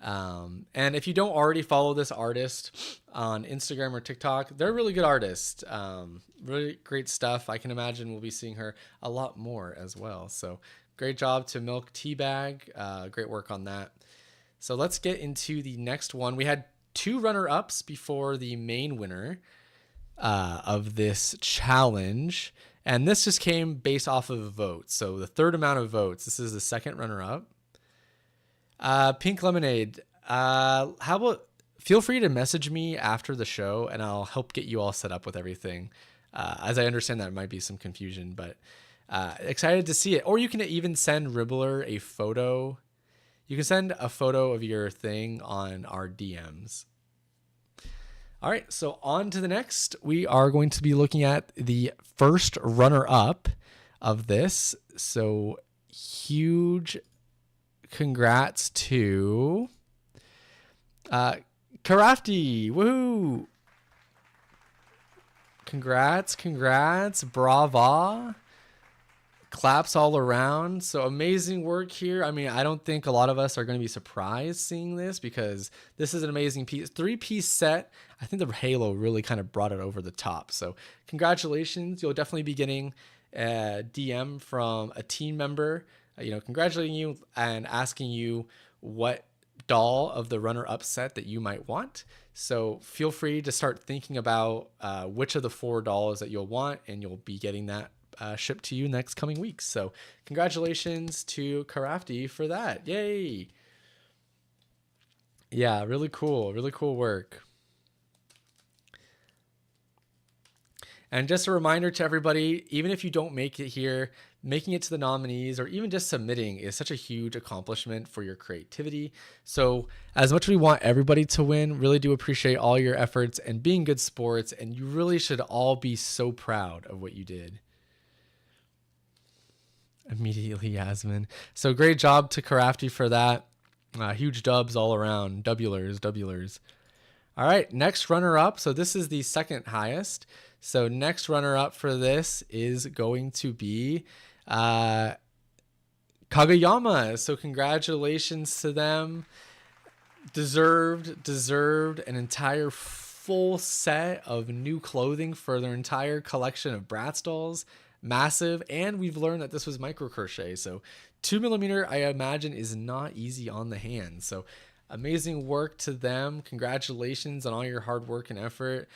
S1: And if you don't already follow this artist on Instagram or TikTok, they're a really good artist. Really great stuff. I can imagine we'll be seeing her a lot more as well. So great job to Milk Teabag. Great work on that. So let's get into the next one. We had 2 runner-ups before the main winner of this challenge. And this just came based off of votes. So the third amount of votes. This is the second runner-up. Pink Lemonade. How about feel free to message me after the show and I'll help get you all set up with everything. As I understand that might be some confusion, but excited to see it. Or you can even send Ribblr a photo. You can send a photo of your thing on our DMs. All right, so on to the next. We are going to be looking at the first runner-up of this. So huge congrats to Karafty. Woohoo! Congrats, brava. Claps all around. So amazing work here. I mean, I don't think a lot of us are going to be surprised seeing this because this is an amazing piece. 3-piece set. I think the halo really kind of brought it over the top. So congratulations. You'll definitely be getting a DM from a team member, congratulating you and asking you what doll of the runner-up set that you might want. So feel free to start thinking about which of the 4 dolls that you'll want, and you'll be getting that shipped to you next coming weeks. So congratulations to Karafty for that. Yay. Yeah, really cool work. And just a reminder to everybody, even if you don't make it here, making it to the nominees or even just submitting is such a huge accomplishment for your creativity. So as much as we want everybody to win, really do appreciate all your efforts and being good sports. And you really should all be so proud of what you did. Immediately, Yasmin. So great job to Crafty for that. Huge dubs all around. Dubulars. All right, next runner-up. So this is the second highest. So next runner-up for this is going to be Kagayama. So congratulations to them. Deserved an entire full set of new clothing for their entire collection of Bratz dolls. Massive. And we've learned that this was micro crochet. So 2mm, I imagine, is not easy on the hand. So amazing work to them. Congratulations on all your hard work and effort.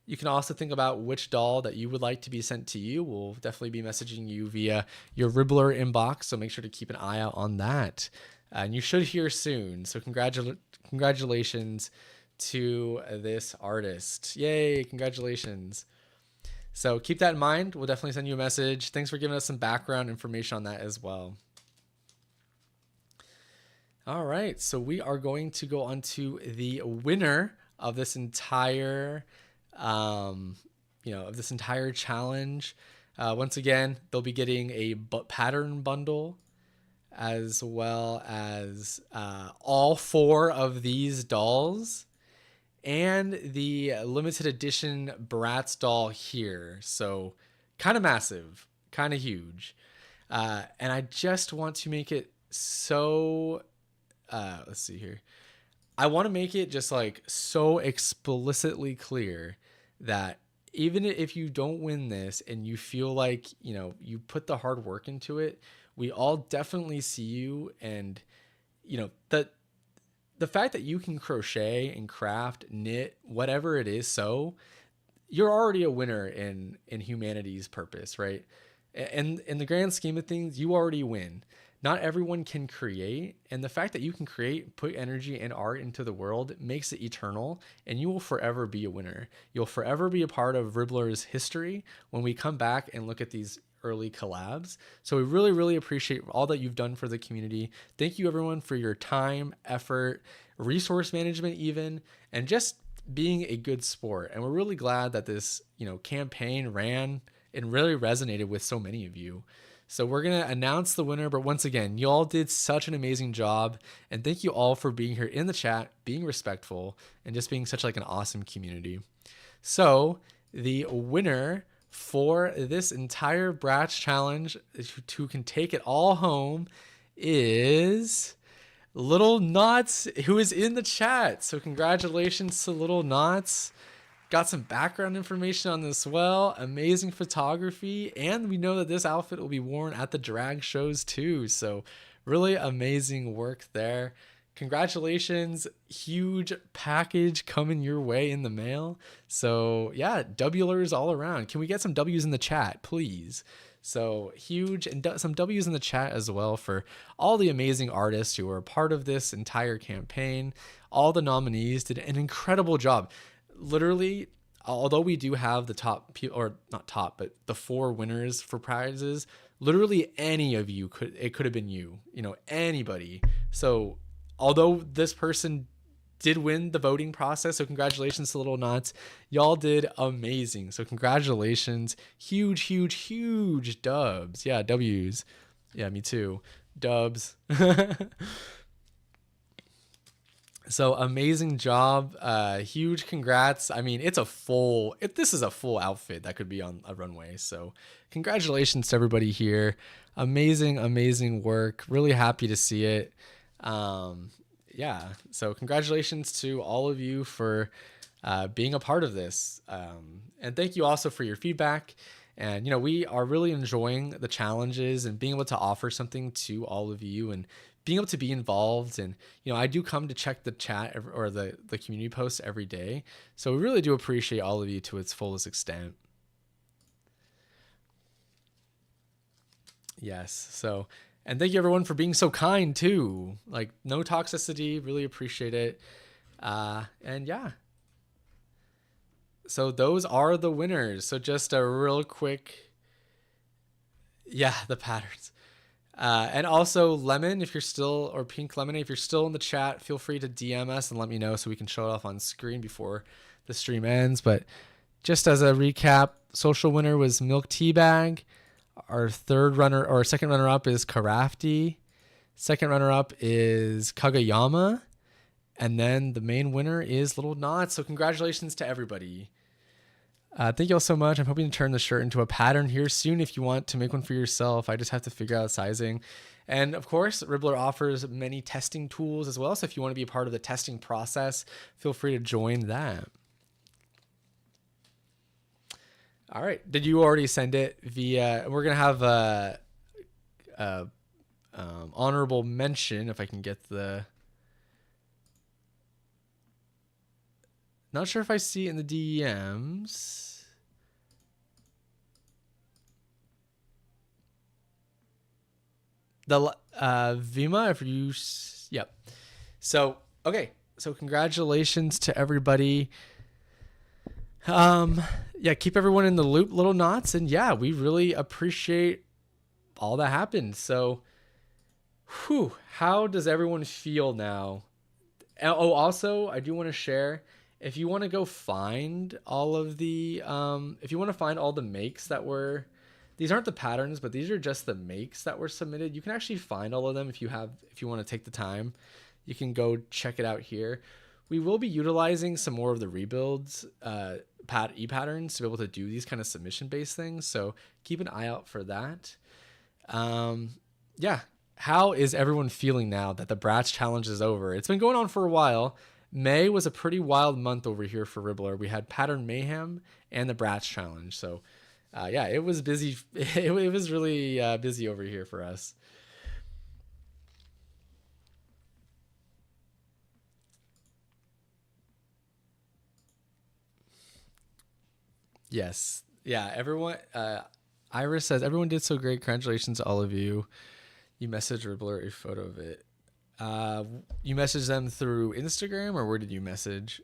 S1: You can also think about which doll that you would like to be sent to you. We'll definitely be messaging you via your Ribblr inbox, so make sure to keep an eye out on that. And you should hear soon. So congratulations to this artist. Yay, congratulations. So keep that in mind. We'll definitely send you a message. Thanks for giving us some background information on that as well. All right, so we are going to go on to the winner of this entire, of this entire challenge. Once again, they'll be getting a pattern bundle as well as all 4 of these dolls and the limited edition Bratz doll here. So kind of massive, kind of huge. And I just want to make it so... let's see here. I want to make it just like so explicitly clear that even if you don't win this and you feel like, you put the hard work into it, we all definitely see you. And, the fact that you can crochet and craft, knit, whatever it is, so you're already a winner in humanity's purpose, right? And in the grand scheme of things, you already win. Not everyone can create, and the fact that you can create, put energy and art into the world makes it eternal, and you will forever be a winner. You'll forever be a part of Ribblr's history when we come back and look at these early collabs. So we really, really appreciate all that you've done for the community. Thank you everyone for your time, effort, resource management even, and just being a good sport. And we're really glad that this, campaign ran and really resonated with so many of you. So we're going to announce the winner, but once again, you all did such an amazing job, and thank you all for being here in the chat, being respectful, and just being such like an awesome community. So the winner for this entire Bratz challenge, who can take it all home, is Little Knots, who is in the chat. So congratulations to Little Knots. Got some background information on this as well. Amazing photography. And we know that this outfit will be worn at the drag shows too. So really amazing work there. Congratulations. Huge package coming your way in the mail. So yeah, W'lers all around. Can we get some W's in the chat, please? So huge, and some W's in the chat as well for all the amazing artists who were a part of this entire campaign. All the nominees did an incredible job. Literally, although we do have the top, or not top, but the 4 winners for prizes, literally any of you it could have been you, anybody. So although this person did win the voting process, so congratulations to Little Knots, y'all did amazing. So congratulations, huge dubs. Yeah, W's. Yeah, me too. Dubs. So amazing job. Huge congrats. I mean, this is a full outfit that could be on a runway. So congratulations to everybody here. Amazing work. Really happy to see it. Yeah. So congratulations to all of you for being a part of this. And thank you also for your feedback. And, we are really enjoying the challenges and being able to offer something to all of you and being able to be involved. And, I do come to check the chat or the community posts every day. So we really do appreciate all of you to its fullest extent. Yes. So, and thank you everyone for being so kind too. Like no toxicity, really appreciate it. And yeah. So those are the winners. So just a real quick, yeah, the patterns. And also lemon, if you're still, or pink lemonade, if you're still in the chat, feel free to DM us and let me know so we can show it off on screen before the stream ends. But just as a recap, social winner was Milk Tea Bag. Our second runner up is Karafty. Second runner up is Kagayama. And then the main winner is Little Knots. So congratulations to everybody. Thank you all so much. I'm hoping to turn the shirt into a pattern here soon. If you want to make one for yourself, I just have to figure out sizing. And of course, Ribblr offers many testing tools as well. So if you want to be a part of the testing process, feel free to join that. All right. Did you already send it via? We're gonna have a honorable mention if I can get the. Not sure if I see it in the DMs. The Vima, if you, yep. So okay, so congratulations to everybody. Yeah, keep everyone in the loop, Little Knots, and yeah, we really appreciate all that happened. So, how does everyone feel now? Oh, also, I do want to share. If you want to go find all of the, if you want to find all the makes that were, these aren't the patterns, but these are just the makes that were submitted. You can actually find all of them if you want to take the time. You can go check it out here. We will be utilizing some more of the rebuilds, e-patterns to be able to do these kind of submission-based things. So keep an eye out for that. Yeah. How is everyone feeling now that the Bratz challenge is over? It's been going on for a while. May was a pretty wild month over here for Ribblr. We had Pattern Mayhem and the Bratz challenge. So yeah, it was busy. It was really busy over here for us. Yes. Yeah, everyone. Iris says, everyone did so great. Congratulations to all of you. You messaged Ribblr a photo of it. You messaged them through Instagram, or where did you message?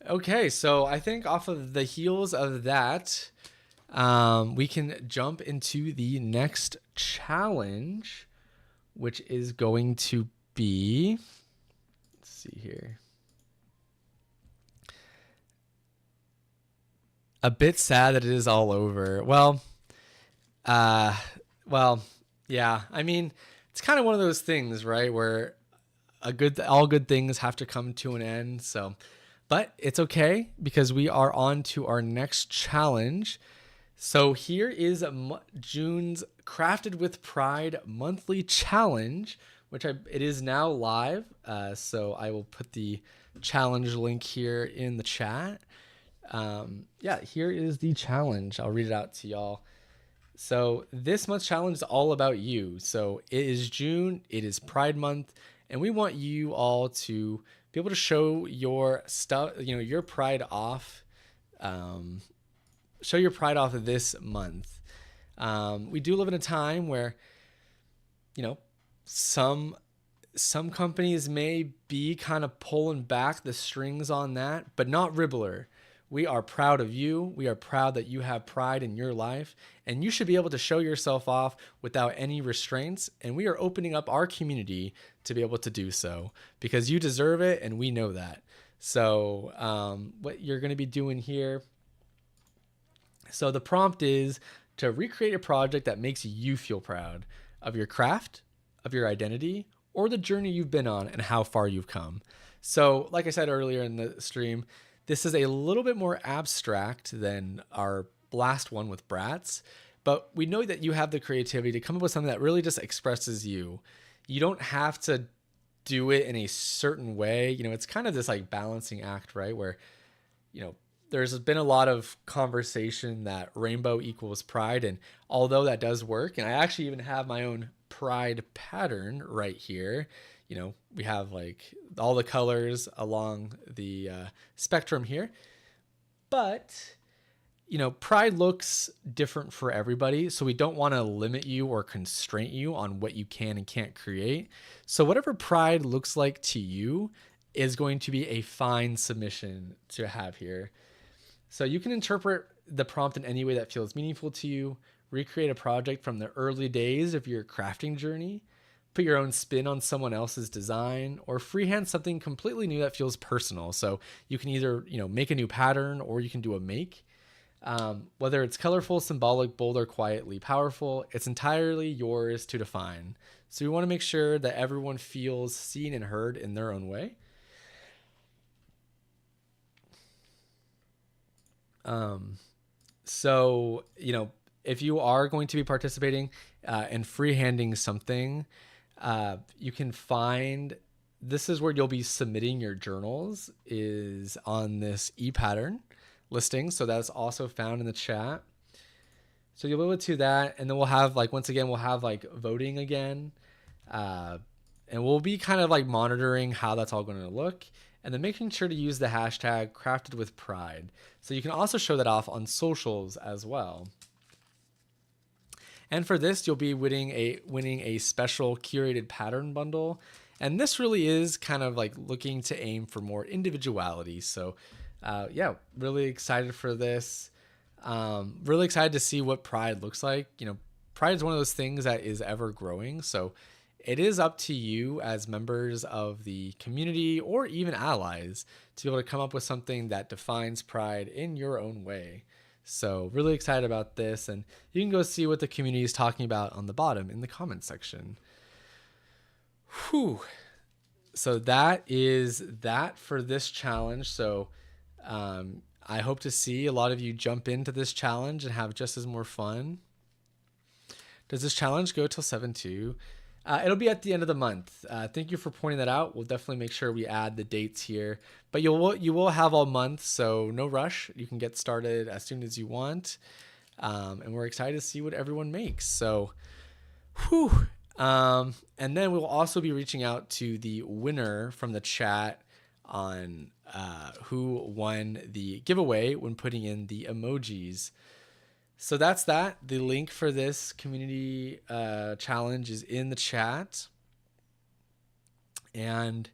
S1: Okay, so I think off of the heels of that, we can jump into the next challenge, which is going to be, let's see here. A bit sad that it is all over. Well, yeah. I mean, it's kind of one of those things, right, where all good things have to come to an end. So, but it's okay because we are on to our next challenge. So here is June's Crafted with Pride monthly challenge, which it is now live. So I will put the challenge link here in the chat. Yeah, here is the challenge. I'll read it out to y'all. So this month's challenge is all about you. So it is June, it is Pride Month, and we want you all to be able to show your stuff, your pride off. Show your pride off this month. We do live in a time where, some companies may be kind of pulling back the strings on that, but not Ribblr. We are proud of you. We are proud that you have pride in your life, and you should be able to show yourself off without any restraints. And we are opening up our community to be able to do so because you deserve it, and we know that. So what you're going to be doing here. So the prompt is to recreate a project that makes you feel proud of your craft, of your identity, or the journey you've been on and how far you've come. So like I said earlier in the stream, this is a little bit more abstract than our last one with Bratz, but we know that you have the creativity to come up with something that really just expresses you. You don't have to do it in a certain way. It's kind of this like balancing act, right? Where, there's been a lot of conversation that rainbow equals pride. And although that does work, and I actually even have my own pride pattern right here, we have like all the colors along the spectrum here. But, pride looks different for everybody. So we don't want to limit you or constrain you on what you can and can't create. So whatever pride looks like to you is going to be a fine submission to have here. So you can interpret the prompt in any way that feels meaningful to you, recreate a project from the early days of your crafting journey, put your own spin on someone else's design, or freehand something completely new that feels personal. So you can either, make a new pattern, or you can do a make. Whether it's colorful, symbolic, bold, or quietly powerful, it's entirely yours to define. So we want to make sure that everyone feels seen and heard in their own way. So, if you are going to be participating in freehanding something, you can find, this is where you'll be submitting your journals, is on this e-pattern listing. So that's also found in the chat. So you'll be able to do that. And then we'll have once again, we'll have voting again. And we'll be kind of monitoring how that's all going to look. And then making sure to use the hashtag #CraftedWithPride. So you can also show that off on socials as well. And for this, you'll be winning a special curated pattern bundle. And this really is kind of looking to aim for more individuality. So yeah, really excited for this. Really excited to see what pride looks like. Pride is one of those things that is ever growing. So it is up to you as members of the community, or even allies, to be able to come up with something that defines pride in your own way. So really excited about this, and you can go see what the community is talking about on the bottom in the comments section. Whew. So that is that for this challenge. So I hope to see a lot of you jump into this challenge and have just as more fun. Does this challenge go till 7/2? It'll be at the end of the month. Thank you for pointing that out. We'll definitely make sure we add the dates here. But you will have all month, so no rush. You can get started as soon as you want. And we're excited to see what everyone makes. So, whew. And then we'll also be reaching out to the winner from the chat on who won the giveaway when putting in the emojis. So that's that. The link for this community challenge is in the chat. And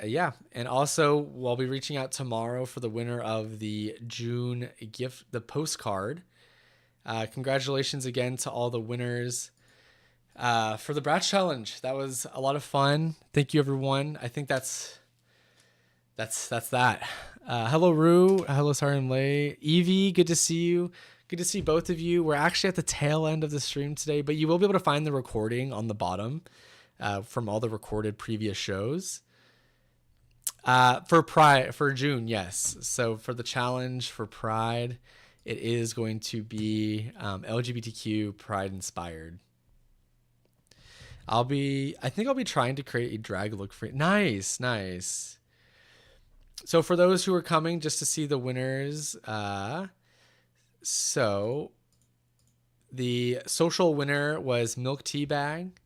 S1: yeah, and also we'll be reaching out tomorrow for the winner of the June gift, the postcard. Congratulations again to all the winners for the Bratz challenge. That was a lot of fun. Thank you, everyone. I think that's that. Hello, Rue. Hello, Sarim Lay. Evie, good to see you. Good to see both of you. We're actually at the tail end of the stream today, but you will be able to find the recording on the bottom from all the recorded previous shows. For June, yes. So for the challenge for Pride, it is going to be LGBTQ Pride inspired. I think I'll be trying to create a drag look for you. Nice. So for those who are coming just to see the winners, so the social winner was Milk Tea Bag.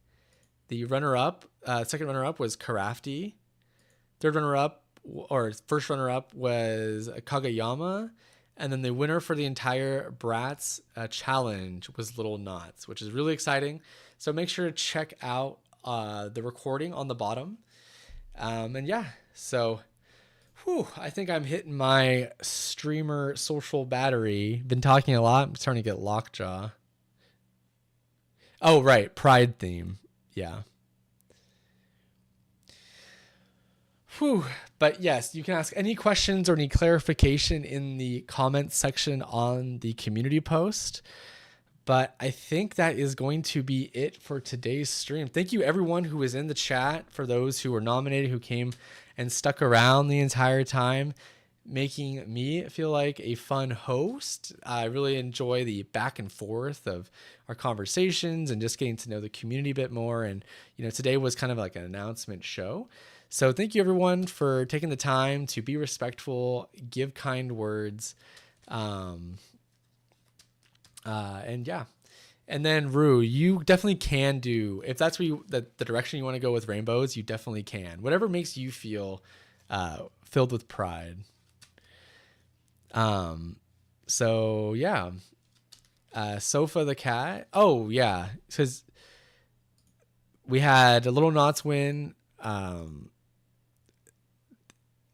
S1: The runner-up, second runner-up was Karafty. First runner-up was Kagayama. And then the winner for the entire Bratz challenge was Little Knots, which is really exciting. So make sure to check out the recording on the bottom. And yeah, so I think I'm hitting my streamer social battery. Been talking a lot. I'm starting to get lockjaw. Oh, right. Pride theme. Yeah. But yes, you can ask any questions or any clarification in the comments section on the community post. But I think that is going to be it for today's stream. Thank you, everyone who was in the chat, for those who were nominated, who came and stuck around the entire time, making me feel like a fun host. I really enjoy the back and forth of our conversations and just getting to know the community a bit more. And, today was kind of like an announcement show. So thank you, everyone, for taking the time to be respectful, give kind words. And yeah. And then Rue, you definitely can do, if that's where the direction you want to go with rainbows, you definitely can. Whatever makes you feel filled with pride. So yeah, Sofa the cat. Oh yeah, because we had a Little Knots win.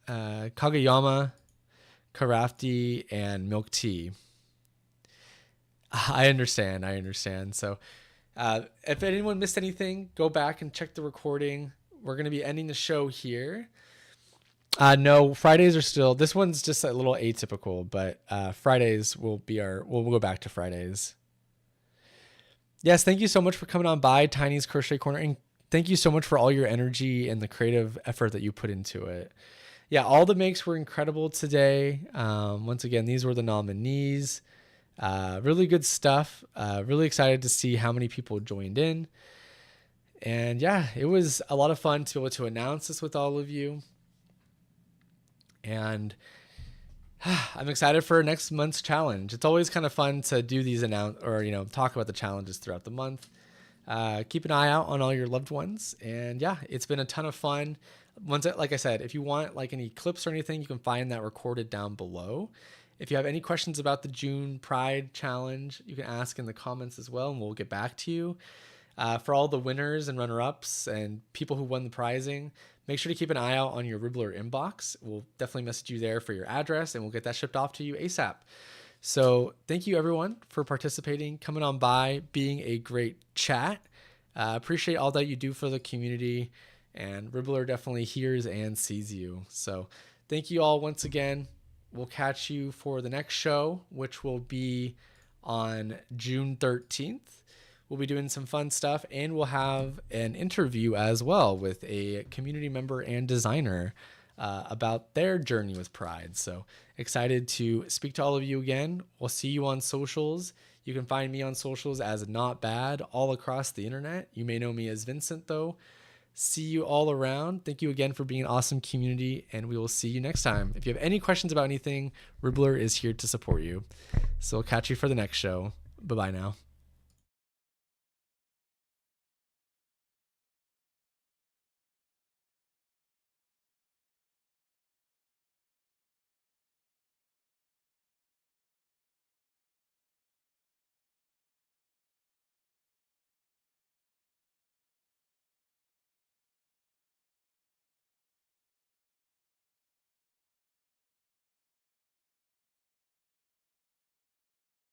S1: Kageyama, Karafti, and Milk Tea. I understand. So if anyone missed anything, go back and check the recording. We're going to be ending the show here. No, Fridays are still, this one's just a little atypical, but Fridays will be we'll go back to Fridays. Yes, thank you so much for coming on by Tiny's Crochet Corner, and thank you so much for all your energy and the creative effort that you put into it. Yeah, all the makes were incredible today. Once again, these were the nominees. Really good stuff. Really excited to see how many people joined in. And yeah, it was a lot of fun to be able to announce this with all of you. And I'm excited for next month's challenge. It's always kind of fun to do these talk about the challenges throughout the month. Keep an eye out on all your loved ones. And yeah, it's been a ton of fun. Like I said, if you want like any clips or anything, you can find that recorded down below. If you have any questions about the June Pride Challenge, you can ask in the comments as well, and we'll get back to you. For all the winners and runner-ups and people who won the prizing, make sure to keep an eye out on your Ribblr inbox. We'll definitely message you there for your address, and we'll get that shipped off to you ASAP. So thank you, everyone, for participating, coming on by, being a great chat. Appreciate all that you do for the community, and Ribblr definitely hears and sees you. So thank you all once again. We'll catch you for the next show, which will be on June 13th. We'll be doing some fun stuff, and we'll have an interview as well with a community member and designer about their journey with Pride. So excited to speak to all of you again. We'll see you on socials. You can find me on socials as Not Bad all across the internet. You may know me as Vincent, though. See you all around. Thank you again for being an awesome community, and we will see you next time. If you have any questions about anything, Ribblr is here to support you. So we'll catch you for the next show. Bye-bye now.